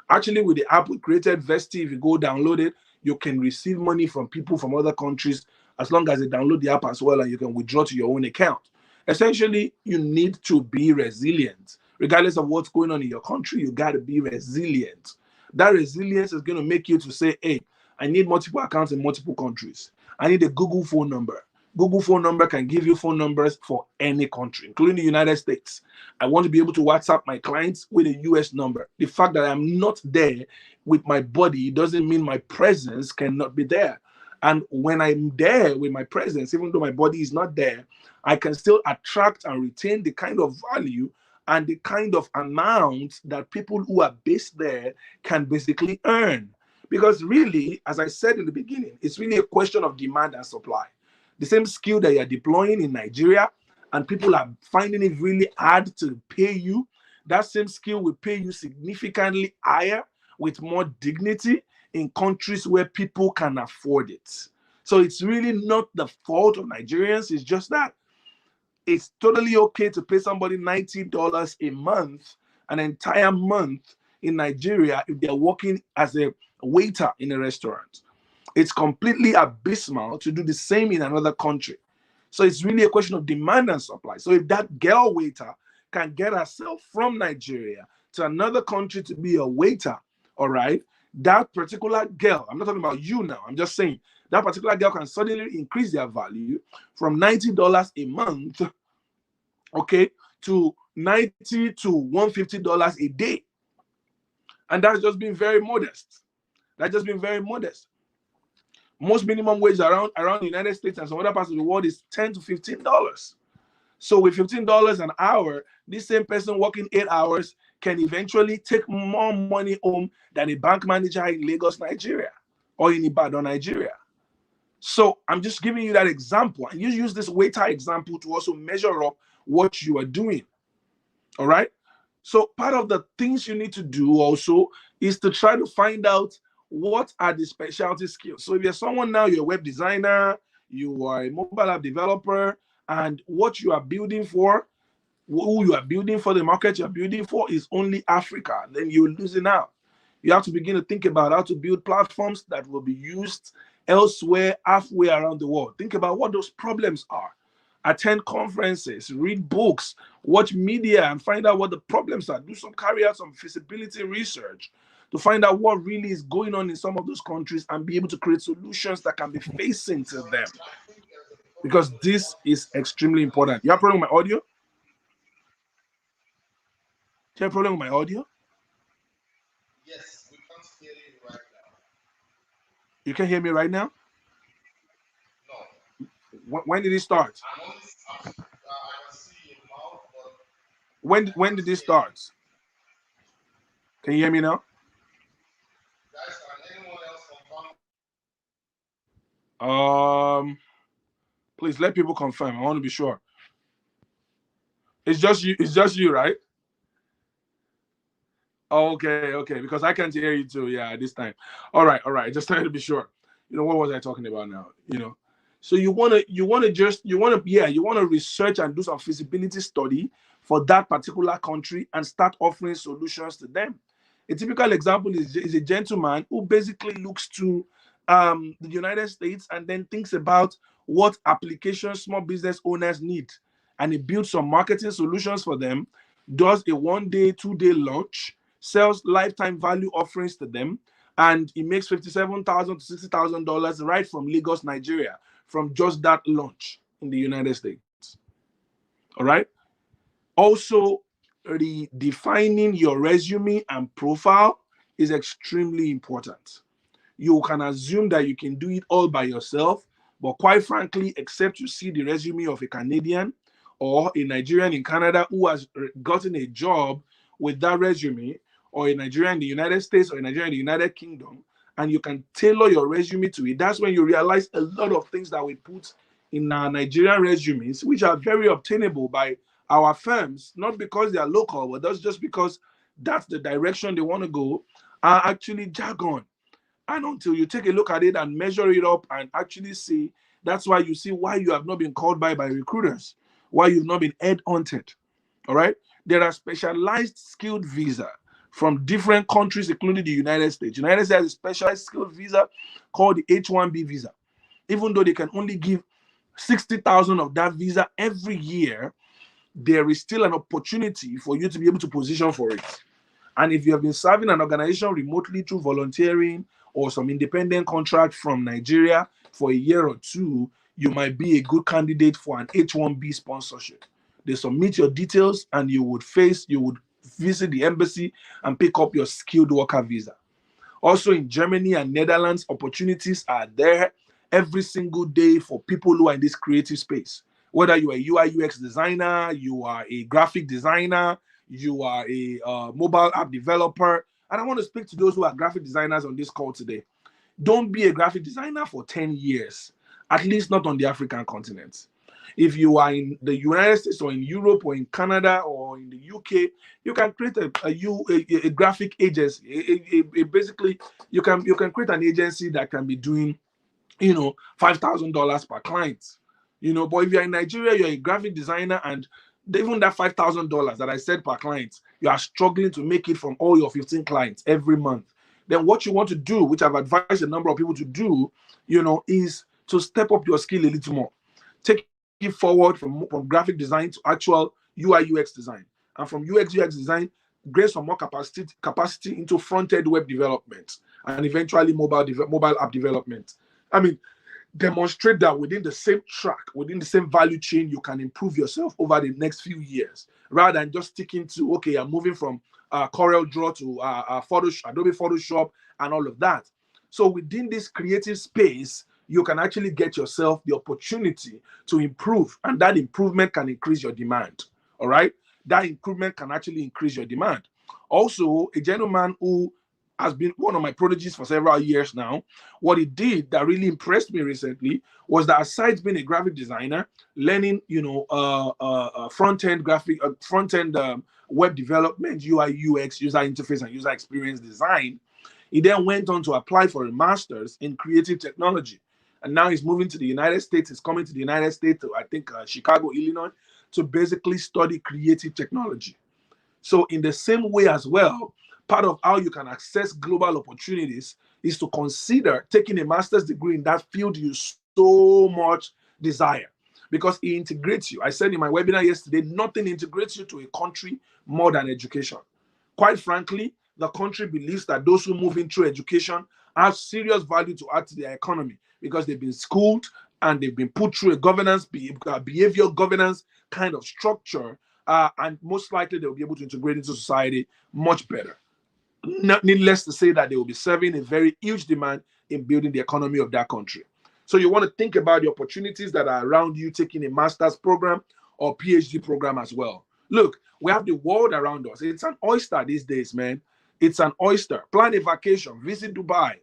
Actually, with the app we created, Vesti, if you go download it, you can receive money from people from other countries as long as they download the app as well, and you can withdraw to your own account. Essentially, you need to be resilient. Regardless of what's going on in your country, you got to be resilient. That resilience is going to make you to say, hey, I need multiple accounts in multiple countries. I need a Google phone number. Google phone number can give you phone numbers for any country, including the United States. I want to be able to WhatsApp my clients with a US number. The fact that I'm not there with my body doesn't mean my presence cannot be there. And when I'm there with my presence, even though my body is not there, I can still attract and retain the kind of value and the kind of amount that people who are based there can basically earn. Because really, as I said in the beginning, it's really a question of demand and supply. The same skill that you're deploying in Nigeria and people are finding it really hard to pay you, that same skill will pay you significantly higher with more dignity in countries where people can afford it. So it's really not the fault of Nigerians. It's just that it's totally okay to pay somebody $90 a month, an entire month in Nigeria, if they're working as a waiter in a restaurant. It's completely abysmal to do the same in another country. So it's really a question of demand and supply. So if that girl waiter can get herself from Nigeria to another country to be a waiter, all right, that particular girl, I'm not talking about you now, I'm just saying that particular girl can suddenly increase their value from $90 a month, okay, to $90 to $150 a day. And that's just been very modest. That's just been very modest. Most minimum wage around the United States and some other parts of the world is $10 to $15. So with $15 an hour, this same person working 8 hours can eventually take more money home than a bank manager in Lagos, Nigeria, or in Ibadan, Nigeria. So I'm just giving you that example. And you use this waiter example to also measure up what you are doing. All right? So part of the things you need to do also is to try to find out what are the specialty skills. So if you're someone now, you're a web designer, you are a mobile app developer, and what you are building for, who you are building for, the market you're building for is only Africa, then you're losing out. You have to begin to think about how to build platforms that will be used elsewhere, halfway around the world. Think about what those problems are. Attend conferences, read books, watch media, and find out what the problems are. Carry out some feasibility research to find out what really is going on in some of those countries and be able to create solutions that can be facing to them. Because this is extremely important. You have a problem with my audio? Do you have a problem with my audio? Yes, we can't hear you right now. You can hear me right now? No. When did it start? I can see your mouth, but When did it start? Can you hear me now? guys, can anyone else confirm? Please let people confirm. I want to be sure. It's just you, right? Oh, okay, because I can't hear you too. Yeah, this time. All right. Just trying to be sure. What was I talking about now? So you want to research and do some feasibility study for that particular country and start offering solutions to them. A typical example is a gentleman who basically looks to the United States and then thinks about what applications small business owners need, and he builds some marketing solutions for them, does a 1-day, 2-day launch, sells lifetime value offerings to them, and he makes $57,000 to $60,000 right from Lagos, Nigeria, from just that launch in the United States. All right. Also, redefining your resume and profile is extremely important. You can assume that you can do it all by yourself, but quite frankly, except you see the resume of a Canadian or a Nigerian in Canada who has gotten a job with that resume, or a Nigerian in the United States or a Nigerian in the United Kingdom, and you can tailor your resume to it, that's when you realize a lot of things that we put in our Nigerian resumes, which are very obtainable by our firms, not because they are local, but that's just because that's the direction they want to go, are actually jargon. And until you take a look at it and measure it up and actually see, that's why you see why you have not been called by recruiters, why you've not been headhunted. All right. There are specialized skilled visa from different countries, including the United States. United States has a specialized skilled visa called the H-1B visa. Even though they can only give 60,000 of that visa every year, there is still an opportunity for you to be able to position for it. And if you have been serving an organization remotely through volunteering or some independent contract from Nigeria for a year or two, you might be a good candidate for an H-1B sponsorship. They submit your details and you would visit the embassy and pick up your skilled worker visa. Also in Germany and Netherlands, opportunities are there every single day for people who are in this creative space. Whether you are a UI UX designer, you are a graphic designer, you are a mobile app developer. And I want to speak to those who are graphic designers on this call today. Don't be a graphic designer for 10 years, at least not on the African continent. If you are in the United States or in Europe or in Canada or in the UK, you can create a graphic agency. Basically, you can create an agency that can be doing, $5,000 per client. But if you're in Nigeria, you're a graphic designer, and even that $5,000 that I said per client, you are struggling to make it from all your 15 clients every month. Then what you want to do, which I've advised a number of people to do, is to step up your skill a little more. Take it forward from graphic design to actual UI UX design, and from UX design, gain some more capacity into front-end web development and eventually mobile app development. I mean, demonstrate that within the same track, within the same value chain, you can improve yourself over the next few years, rather than just sticking to, okay, I'm moving from Corel Draw to Adobe Photoshop and all of that. So within this creative space, you can actually get yourself the opportunity to improve, and that improvement can increase your demand. All right, that improvement can actually increase your demand. Also, a gentleman who has been one of my prodigies for several years now, what he did that really impressed me recently was that aside being a graphic designer, learning, front-end web development, UI, UX, user interface, and user experience design, he then went on to apply for a master's in creative technology. And now he's moving to the United States. He's coming to the United States to, I think, Chicago, Illinois, to basically study creative technology. So in the same way as well, part of how you can access global opportunities is to consider taking a master's degree in that field you so much desire, because it integrates you. I said in my webinar yesterday, nothing integrates you to a country more than education. Quite frankly, the country believes that those who move in through education have serious value to add to their economy, because they've been schooled and they've been put through a governance, behavioral governance kind of structure, and most likely they'll be able to integrate into society much better. Needless to say that they will be serving a very huge demand in building the economy of that country. So you want to think about the opportunities that are around you taking a master's program or PhD program as well. Look, we have the world around us. It's an oyster these days, man. It's an oyster. Plan a vacation, visit Dubai,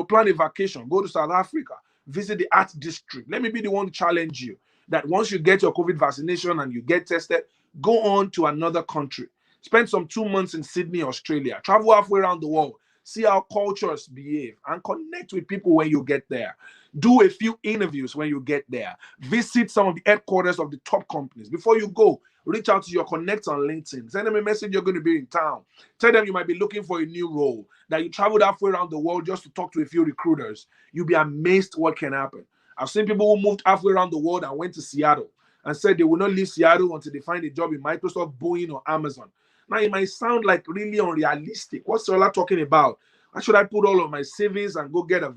plan a vacation, go to South Africa, visit the art district. Let me be the one to challenge you that once you get your COVID vaccination and you get tested, go on to another country. Spend some 2 months in Sydney, Australia. Travel halfway around the world. See how cultures behave and connect with people when you get there. Do a few interviews when you get there. Visit some of the headquarters of the top companies. Before you go, reach out to your connects on LinkedIn. Send them a message you're going to be in town. Tell them you might be looking for a new role, that you traveled halfway around the world just to talk to a few recruiters. You'll be amazed what can happen. I've seen people who moved halfway around the world and went to Seattle and said they will not leave Seattle until they find a job in Microsoft, Boeing, or Amazon. Now, it might sound like really unrealistic. What's Sola talking about? Why should I put all of my savings and go get a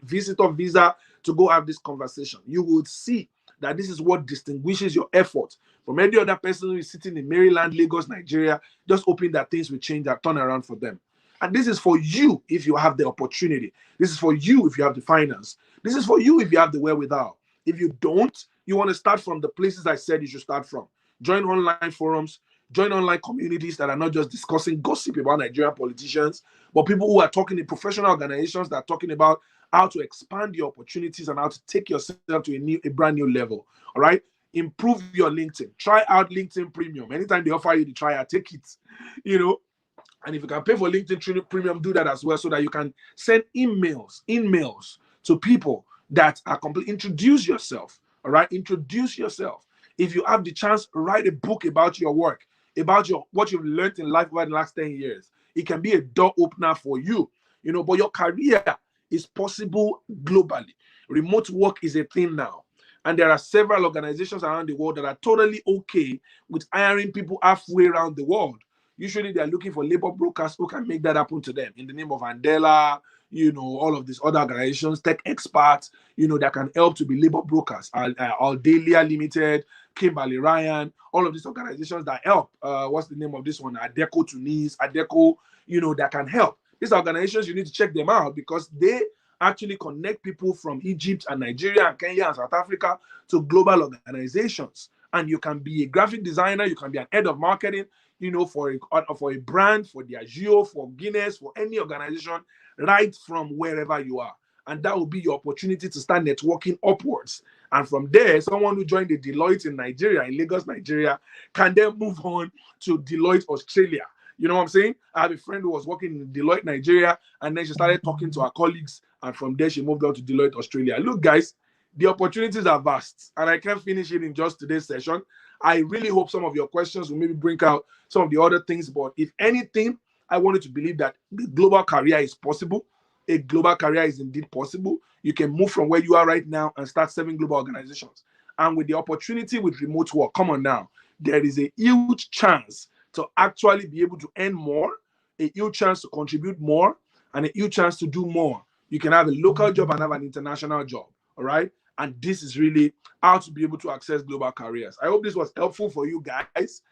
visitor visa to go have this conversation? You will see that this is what distinguishes your effort from any other person who is sitting in Maryland, Lagos, Nigeria, just hoping that things will change and turn around for them. And this is for you if you have the opportunity. This is for you if you have the finance. This is for you if you have the wherewithal. If you don't, you want to start from the places I said you should start from. Join online forums. Join online communities that are not just discussing gossip about Nigerian politicians, but people who are talking in professional organizations that are talking about how to expand your opportunities and how to take yourself to a brand new level. All right. Improve your LinkedIn. Try out LinkedIn Premium. Anytime they offer you the trial, take it. And if you can pay for LinkedIn Premium, do that as well, so that you can send emails to people that are complete. Introduce yourself. All right. Introduce yourself. If you have the chance, write a book about your work, about what you've learned in life over the last 10 years. It can be a door opener for you, but your career is possible globally. Remote work is a thing now. And there are several organizations around the world that are totally okay with hiring people halfway around the world. Usually they're looking for labor brokers who can make that happen to them in the name of Andela, all of these other organizations, tech experts, that can help to be labor brokers. Aldelia Limited, Kimberly Ryan, all of these organizations that help. What's the name of this one? Adecco Tunis, Adecco, that can help. These organizations, you need to check them out because they actually connect people from Egypt and Nigeria and Kenya and South Africa to global organizations. And you can be a graphic designer, you can be an head of marketing, for a brand, for Diageo, for Guinness, for any organization, right from wherever you are. And that will be your opportunity to start networking upwards. And from there, someone who joined the Deloitte in Nigeria, in Lagos, Nigeria, can then move on to Deloitte Australia. You know what I'm saying? I have a friend who was working in Deloitte Nigeria, and then she started talking to her colleagues, and from there she moved on to Deloitte Australia. Look, guys, the opportunities are vast, and I can't finish it in just today's session. I really hope some of your questions will maybe bring out some of the other things, but if anything, I wanted to believe that the global career is possible. A global career is indeed possible. You can move from where you are right now and start serving global organizations. And with the opportunity with remote work, come on now, there is a huge chance to actually be able to earn more, a huge chance to contribute more, and a huge chance to do more. You can have a local job and have an international job, all right? And this is really how to be able to access global careers. I hope this was helpful for you guys.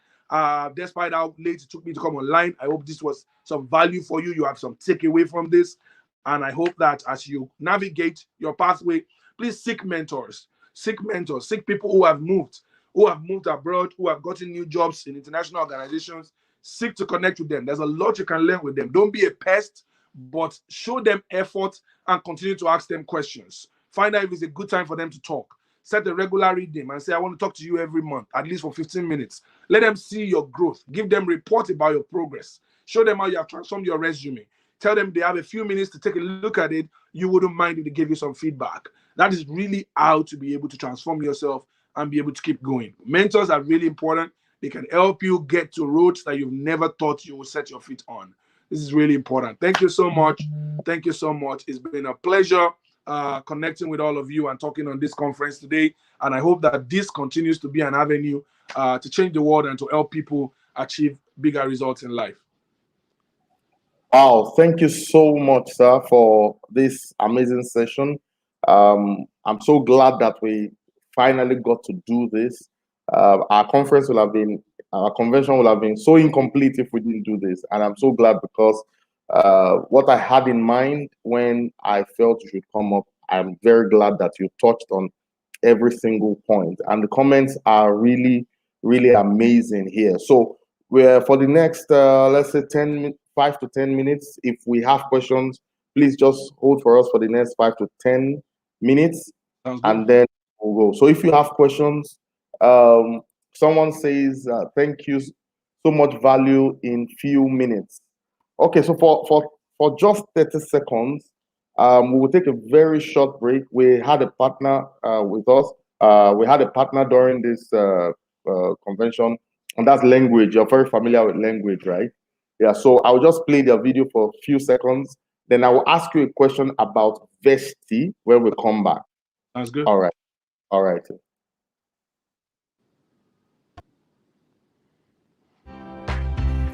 Despite how late it took me to come online, I hope this was some value for you. You have some takeaway from this. And I hope that as you navigate your pathway, please seek mentors. Seek mentors. Seek people who have moved abroad, who have gotten new jobs in international organizations. Seek to connect with them. There's a lot you can learn with them. Don't be a pest, but show them effort and continue to ask them questions. Find out if it's a good time for them to talk. Set a regular rhythm and say, I want to talk to you every month, at least for 15 minutes. Let them see your growth. Give them report about your progress. Show them how you have transformed your resume. Tell them they have a few minutes to take a look at it. You wouldn't mind if they give you some feedback. That is really how to be able to transform yourself and be able to keep going. Mentors are really important. They can help you get to roads that you've never thought you would set your feet on. This is really important. Thank you so much. Thank you so much. It's been a pleasure connecting with all of you and talking on this conference today. And I hope that this continues to be an avenue to change the world and to help people achieve bigger results in life. Wow, thank you so much, sir, for this amazing session. I'm so glad that we finally got to do this. Our convention will have been so incomplete if we didn't do this. And I'm so glad because what I had in mind when I felt you should come up, I'm very glad that you touched on every single point. And the comments are really, really amazing here. So we're for the next, let's say 5 to 10 minutes. If we have questions, please just hold for us for the next 5 to 10 minutes, and then we'll go. So if you have questions, someone says, thank you so much value in few minutes. Okay, so for just 30 seconds, we will take a very short break. We had a partner with us. We had a partner during this convention, and that's Language. You're very familiar with Language, right? Yeah, so I'll just play the video for a few seconds. Then I will ask you a question about Vesti when we come back. Sounds good. All right. All right.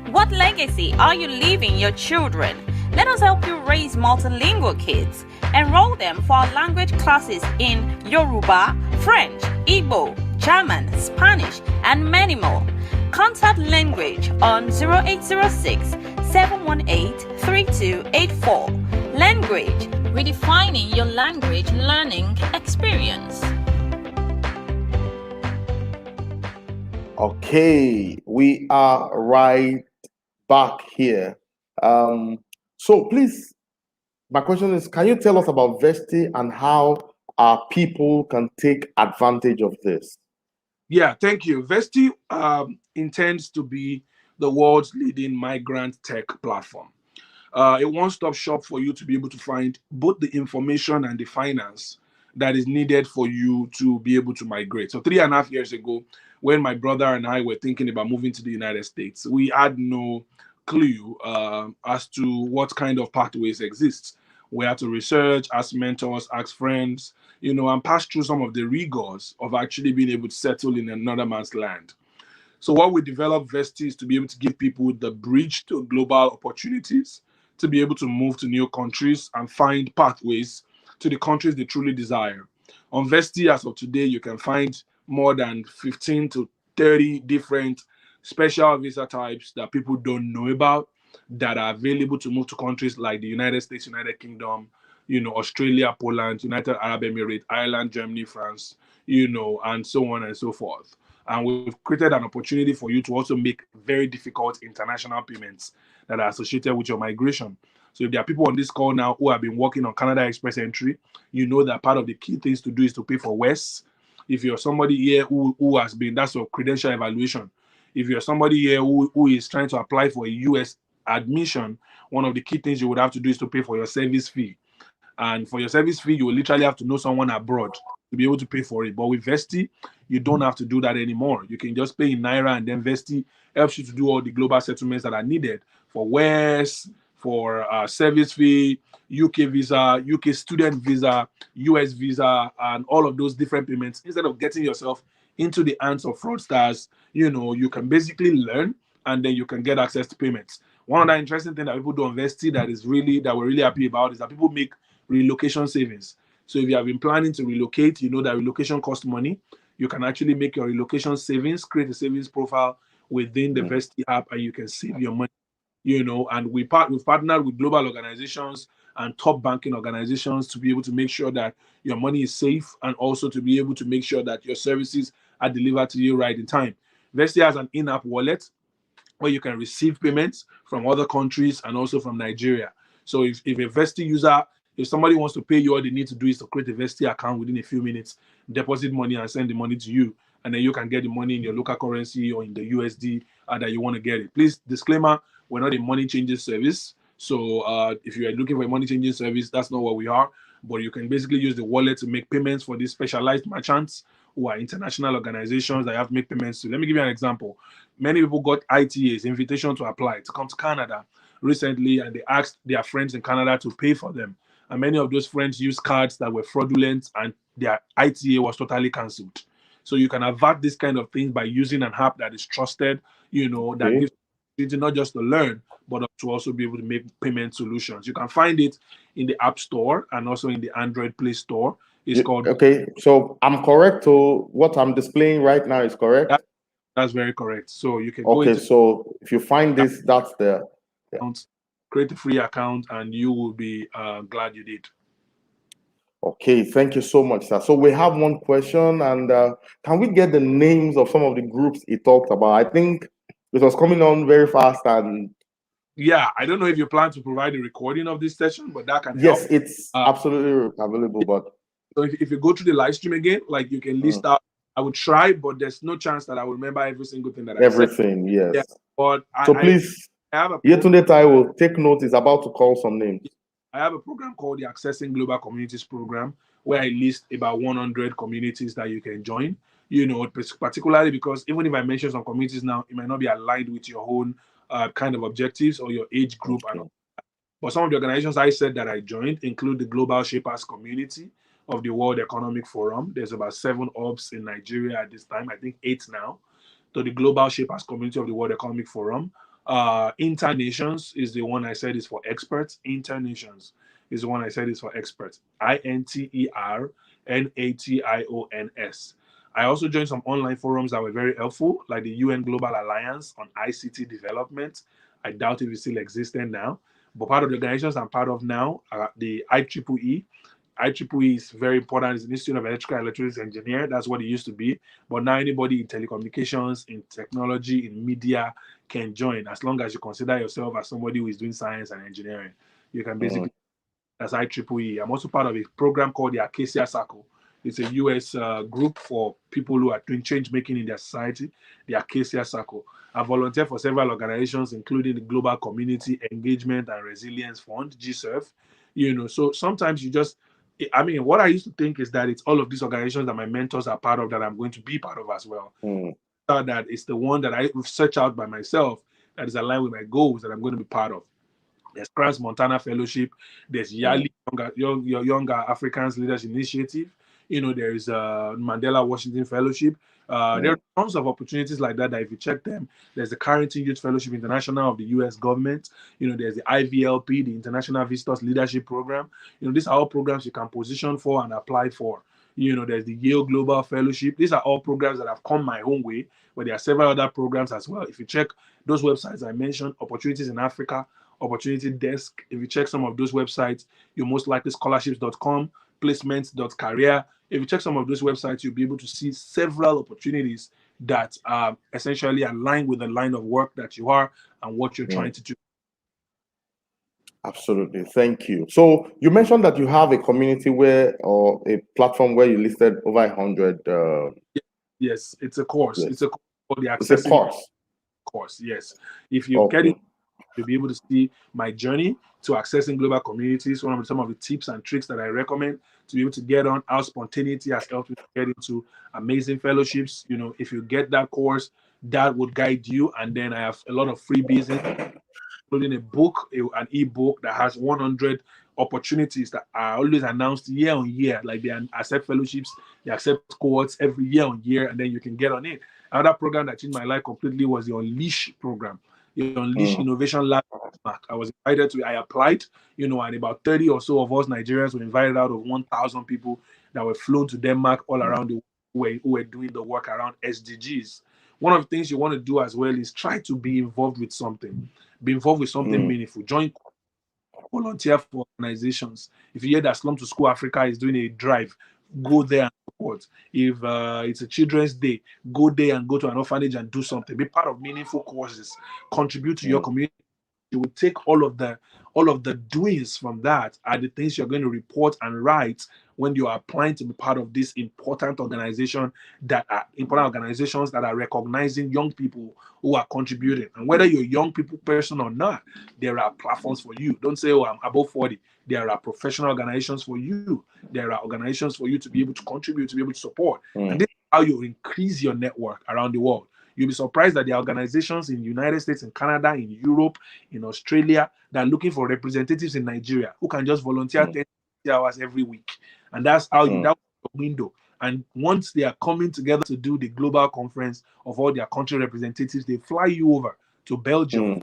What legacy are you leaving your children? Let us help you raise multilingual kids. Enroll them for our language classes in Yoruba, French, Igbo, German, Spanish, and many more. Contact Language on 0806 718 3284. Language, redefining your language learning experience. Okay, we are right back here. So please, my question is, can you tell us about Vesti and how our people can take advantage of this? Yeah, thank you. Vesti intends to be the world's leading migrant tech platform. A one-stop shop for you to be able to find both the information and the finance that is needed for you to be able to migrate. So 3.5 years ago, when my brother and I were thinking about moving to the United States, we had no clue as to what kind of pathways exist. We had to research, ask mentors, ask friends, and pass through some of the rigors of actually being able to settle in another man's land. So what we developed Vesti is to be able to give people the bridge to global opportunities, to be able to move to new countries and find pathways to the countries they truly desire. On Vesti, as of today, you can find more than 15 to 30 different special visa types that people don't know about that are available to move to countries like the United States, United Kingdom, Australia, Poland, United Arab Emirates, Ireland, Germany, France, and so on and so forth. And we've created an opportunity for you to also make very difficult international payments that are associated with your migration. So if there are people on this call now who have been working on Canada Express entry, you know that part of the key things to do is to pay for WES. If you're somebody here who has been, that's your credential evaluation. If you're somebody here who is trying to apply for a US admission, one of the key things you would have to do is to pay for your service fee. And for your service fee, you will literally have to know someone abroad to be able to pay for it. But with Vesti, you don't have to do that anymore. You can just pay in Naira, and then Vesti helps you to do all the global settlements that are needed for WES, for service fee, UK visa, UK student visa, US visa, and all of those different payments. Instead of getting yourself into the hands of fraudsters, you can basically learn, and then you can get access to payments. One of the interesting things that people do on Vesti that we're really happy about is that people make relocation savings. So if you have been planning to relocate, you know that relocation costs money. You can actually make your relocation savings, create a savings profile within the Vesti app, and you can save your money. And we've partnered with global organizations and top banking organizations to be able to make sure that your money is safe, and also to be able to make sure that your services are delivered to you right in time. Vesti has an in-app wallet where you can receive payments from other countries and also from Nigeria. So if a Vesti user, if somebody wants to pay you, all they need to do is to create a Vesti account within a few minutes, deposit money, and send the money to you. And then you can get the money in your local currency or in the USD that you want to get it. Please, disclaimer, we're not a money changing service. So if you are looking for a money changing service, that's not what we are. But you can basically use the wallet to make payments for these specialized merchants who are international organizations that you have to make payments to. Let me give you an example. Many people got ITAs, invitation to apply, to come to Canada recently, and they asked their friends in Canada to pay for them. And many of those friends used cards that were fraudulent, and their ITA was totally cancelled. So you can avert this kind of things by using an app that is trusted, that gives you not just to learn, but to also be able to make payment solutions. You can find it in the App Store and also in the Android Play Store. It's called... Okay, so I'm correct. So what I'm displaying right now is correct? That's very correct. So you can go so if you find this, that's the... Create a free account, and you will be glad you did. Okay, thank you so much, sir. So we have one question, and can we get the names of some of the groups he talked about? I think it was coming on very fast, and yeah, I don't know if you plan to provide a recording of this session, but that can help. Yes, it's absolutely available. But so if you go to the live stream again, like you can list out I would try, but there's no chance that I will remember every single thing that I said. Everything, yes. Yeah, but So please, I have a Yetunde Taiwo, take note. Is about to call some names. I have a program called the Accessing Global Communities Program, where I list about 100 communities that you can join. You know, particularly because even if I mention some communities now, it might not be aligned with your own kind of objectives or your age group. Okay. But some of the organizations I said that I joined include the Global Shapers Community of the World Economic Forum. There's about 7 hubs in Nigeria at this time, I think 8 now. So the Global Shapers Community of the World Economic Forum. Internations is the one I said is for experts. Internations is the one I said is for experts. INTERNATIONS. I also joined some online forums that were very helpful, like the UN Global Alliance on ICT Development. I doubt if it still existent now. But part of the organizations I'm part of now are the IEEE. IEEE is very important. It's the Institute of Electrical and Electronics Engineer. That's what it used to be. But now anybody in telecommunications, in technology, in media can join, as long as you consider yourself as somebody who is doing science and engineering. You can basically, that's IEEE. I'm also part of a program called the Acacia Circle. It's a US group for people who are doing change making in their society, the Acacia Circle. I volunteer for several organizations, including the Global Community Engagement and Resilience Fund, GSERF. You know, so sometimes you just, I mean, what I used to think is that it's all of these organizations that my mentors are part of that I'm going to be part of as well. That it's the one that I search out by myself that is aligned with my goals that I'm going to be part of. There's Crans Montana Fellowship. There's YALI, Younger Africans Leaders Initiative. You know, there's Mandela Washington Fellowship. There are tons of opportunities like that if you check them. There's the Carrington Youth Fellowship International of the US government. You know, there's the IVLP, the International Visitors Leadership Program. You know, these are all programs you can position for and apply for. You know, there's the Yale Global Fellowship. These are all programs that have come my own way, but there are several other programs as well. If you check those websites I mentioned, Opportunities in Africa, Opportunity Desk, if you check some of those websites, you're most likely scholarships.com, placements.career. If you check some of those websites, you'll be able to see several opportunities that essentially align with the line of work that you are and what you're trying to do. Absolutely. Thank you. So you mentioned that you have a community where, or a platform where you listed over 100. Yes, it's a course. Yes. It's a course for the It's a accessible course. Yes. If you get it, you'll be able to see my journey to accessing global communities. Some of the tips and tricks that I recommend to be able to get on, how spontaneity has helped me to get into amazing fellowships. You know, if you get that course, that would guide you. And then I have a lot of freebies, including a book, an ebook that has 100 opportunities that are always announced year on year. Like they accept fellowships, they accept cohorts every year on year, and then you can get on it. Another program that changed my life completely was the Unleash program. The Unleash Innovation Lab. I was invited to, I applied, you know, and about 30 or so of us Nigerians were invited out of 1,000 people that were flown to Denmark all around the world who were doing the work around SDGs. One of the things you want to do as well is try to be involved with something. Be involved with something meaningful. Join, volunteer for organizations. If you hear that Slum to School Africa is doing a drive, go there and support. If it's a Children's Day, go there and go to an orphanage and do something. Be part of meaningful causes. Contribute to your community. You will take all of the doings from that are the things you're going to report and write when you are applying to be part of this important organizations that are recognizing young people who are contributing. And whether you're a young people person or not, there are platforms for you. Don't say, oh, I'm above 40. There are professional organizations for you. There are organizations for you to be able to contribute, to be able to support. And this is how you increase your network around the world. You'll be surprised that there are organizations in the United States, in Canada, in Europe, in Australia that are looking for representatives in Nigeria who can just volunteer 10 hours every week. And that's how that's the window. And once they are coming together to do the global conference of all their country representatives, they fly you over to Belgium,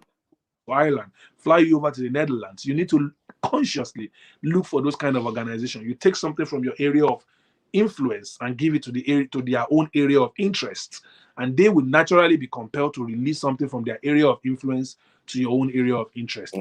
to Ireland, fly you over to the Netherlands. You need to consciously look for those kind of organizations. You take something from your area of influence and give it to their own area of interest, and they would naturally be compelled to release something from their area of influence to your own area of interest.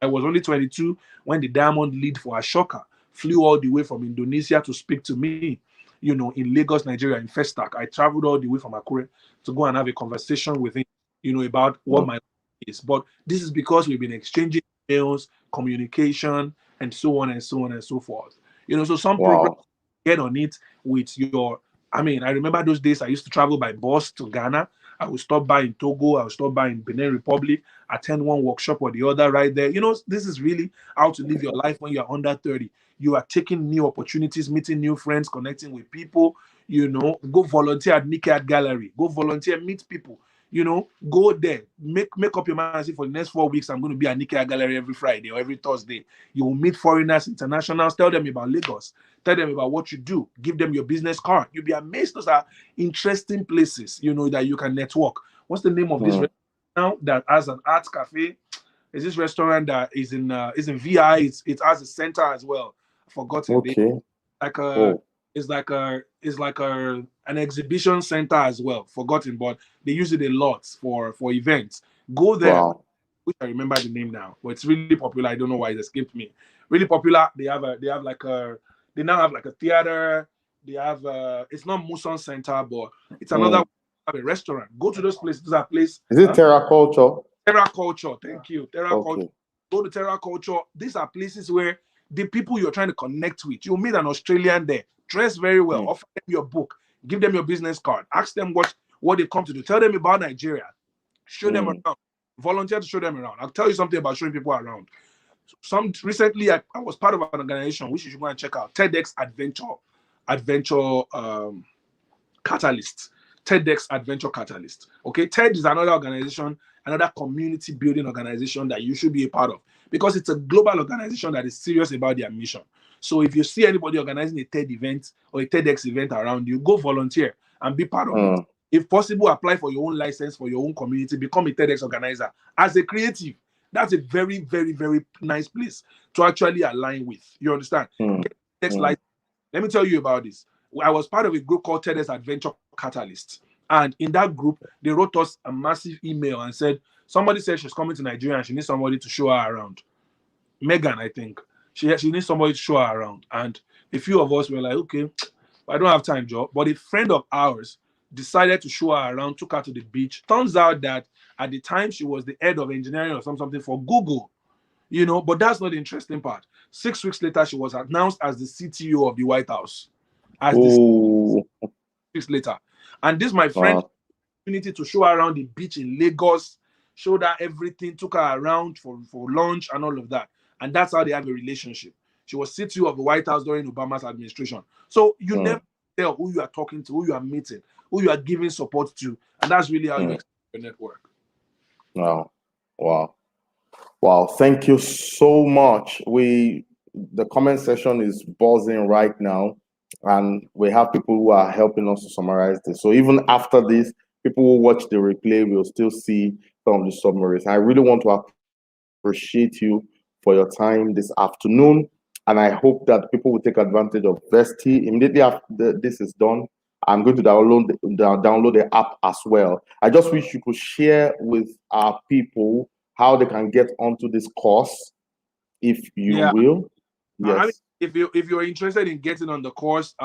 I was only 22 when the Diamond lead for Ashoka flew all the way from Indonesia to speak to me, you know, in Lagos, Nigeria, in Festac. I traveled all the way from Akure to go and have a conversation with him, you know, about what my life is. But this is because we've been exchanging emails, communication, and so on and so on and so forth. You know, so some programs get on it with your I mean, I remember those days I used to travel by bus to Ghana. I would stop by in Togo. I would stop by in Benin Republic, attend one workshop or the other right there. You know, this is really how to live your life when you're under 30. You are taking new opportunities, meeting new friends, connecting with people. You know, go volunteer at Nikkei Art Gallery. Go volunteer, meet people. You know, go there, make up your mind. See, for the next 4 weeks, I'm going to be at Nikkei Art Gallery every Friday or every Thursday. You will meet foreigners, internationals, tell them about Lagos, tell them about what you do, give them your business card. You'll be amazed. Those are interesting places, you know, that you can network. What's the name of this restaurant now that has an art cafe? Is this restaurant that is in VI? It has a center as well. I forgot it. Okay. It's like an exhibition center as well. Forgotten, but they use it a lot for events. Go there. Wow. Which I remember the name now, but it's really popular. I don't know why it escaped me. Really popular. They now have like a theater. They have it's not Muson Center, but it's another a restaurant. Go to those places. Those are places. Is it Terra Culture? Terra Culture. Thank you. Terra Culture. Okay. Go to Terra Culture. These are places where the people you're trying to connect with, you'll meet an Australian there. Dress very well. Offer them your book. Give them your business card. Ask them what they've come to do. Tell them about Nigeria. Show them around. Volunteer to show them around. I'll tell you something about showing people around. Recently, I was part of an organization which you should go and check out. TEDx Adventure Catalyst. TEDx Adventure Catalyst. Okay, TED is another organization, another community building organization that you should be a part of, because it's a global organization that is serious about their mission. So if you see anybody organizing a TED event or a TEDx event around you, go volunteer and be part of it. If possible, apply for your own license for your own community, become a TEDx organizer. As a creative, that's a very, very, very nice place to actually align with. You understand? TEDx license. Let me tell you about this. I was part of a group called TEDx Adventure Catalyst. And in that group, they wrote us a massive email and said, somebody said she's coming to Nigeria and she needs somebody to show her around. Megan, I think. She needs somebody to show her around. And a few of us were like, okay, I don't have time, Joe. But a friend of ours decided to show her around, took her to the beach. Turns out that at the time she was the head of engineering or something for Google, you know, but that's not the interesting part. 6 weeks later, she was announced as the CTO of the White House. 6 weeks later. And this, my friend, opportunity to show her around the beach in Lagos, showed her everything, took her around for lunch and all of that. And that's how they have a relationship. She was CTO of the White House during Obama's administration. So you never tell who you are talking to, who you are meeting, who you are giving support to. And that's really how you expand your network. Wow. Thank you so much. The comment section is buzzing right now. And we have people who are helping us to summarize this. So even after this, people who watch the replay will still see some of the summaries. I really want to appreciate you for your time this afternoon. And I hope that people will take advantage of Vesti. Immediately after this is done, I'm going to download the app as well. I just wish you could share with our people how they can get onto this course, if you will. Yes. If you're interested in getting on the course,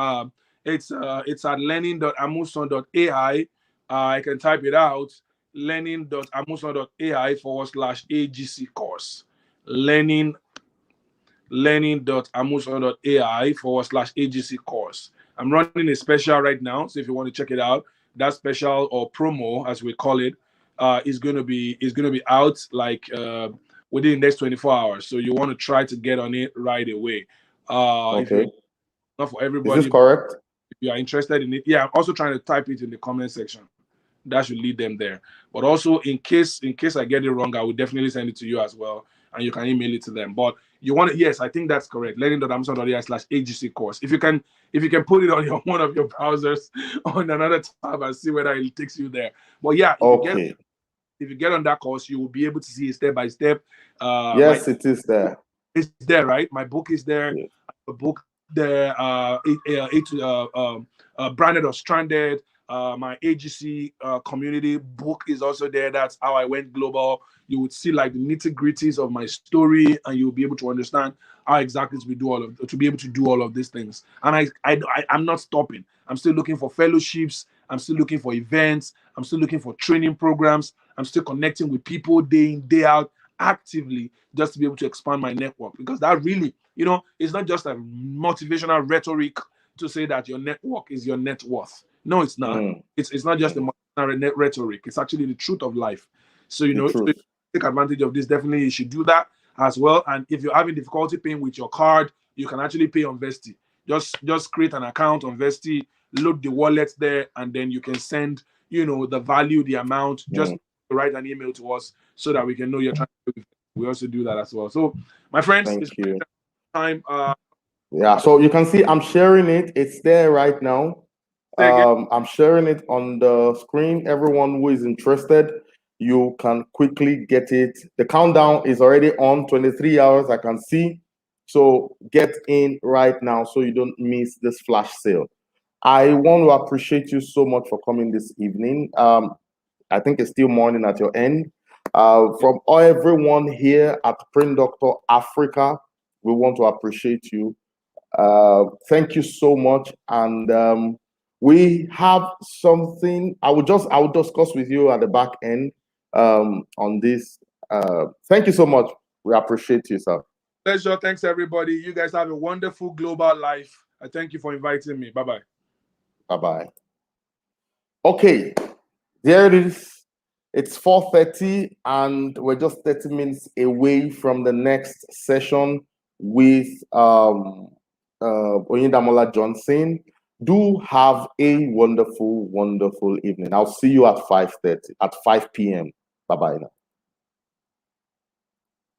it's at learning.amuson.ai. I can type it out: learning.amuson.ai/AGC course. learning.amuson.ai/AGC course. I'm running a special right now, so if you want to check it out, that special or promo, as we call it, is going to be out like within the next 24 hours. So you want to try to get on it right away. Okay. Not for everybody. Is this correct? If you are interested in it, I'm also trying to type it in the comment section. That should lead them there. But also, in case I get it wrong, I will definitely send it to you as well, and you can email it to them. But you want it? Yes, I think that's correct. learning.amuson.ai/AGC course. If you can put it on one of your browsers on another tab and see whether it takes you there. But if you get on that course, you will be able to see it step by step. Yes, it is there. It's there, right? My book is there. Yeah. A book there. Branded or Stranded. My AGC community book is also there. That's how I went global. You would see like the nitty-gritties of my story, and you'll be able to understand how exactly to be able to do all of these things. And I'm not stopping. I'm still looking for fellowships. I'm still looking for events. I'm still looking for training programs. I'm still connecting with people day in, day out, actively, just to be able to expand my network. Because that really, it's not just a motivational rhetoric, to say that your network is your net worth. No, it's not. It's not just the rhetoric. It's actually the truth of life. So, you know, so take advantage of this. Definitely, you should do that as well. And if you're having difficulty paying with your card, you can actually pay on Vesti. Just create an account on Vesti, load the wallet there, and then you can send, you know, the value, the amount. Just write an email to us so that we can know you're trying to do it. We also do that as well. So, my friends, it's time. Yeah, so you can see I'm sharing it. It's there right now. I'm sharing it on the screen. Everyone who is interested, you can quickly get it. The countdown is already on, 23 hours, I can see. So get in right now so you don't miss this flash sale. I want to appreciate you so much for coming this evening. I think it's still morning at your end. From everyone here at Print Doctor Africa, we want to appreciate you. Thank you so much. And we have something I will discuss with you at the back end on this. Thank you so much. We appreciate you, sir. Pleasure. Thanks, everybody. You guys have a wonderful global life. I thank you for inviting me. Bye-bye. Bye-bye. Okay, there it is. It's 4:30 and we're just 30 minutes away from the next session with Oyindamola Johnson. Do have a wonderful, wonderful evening. I'll see you at 5 p.m. Bye-bye now.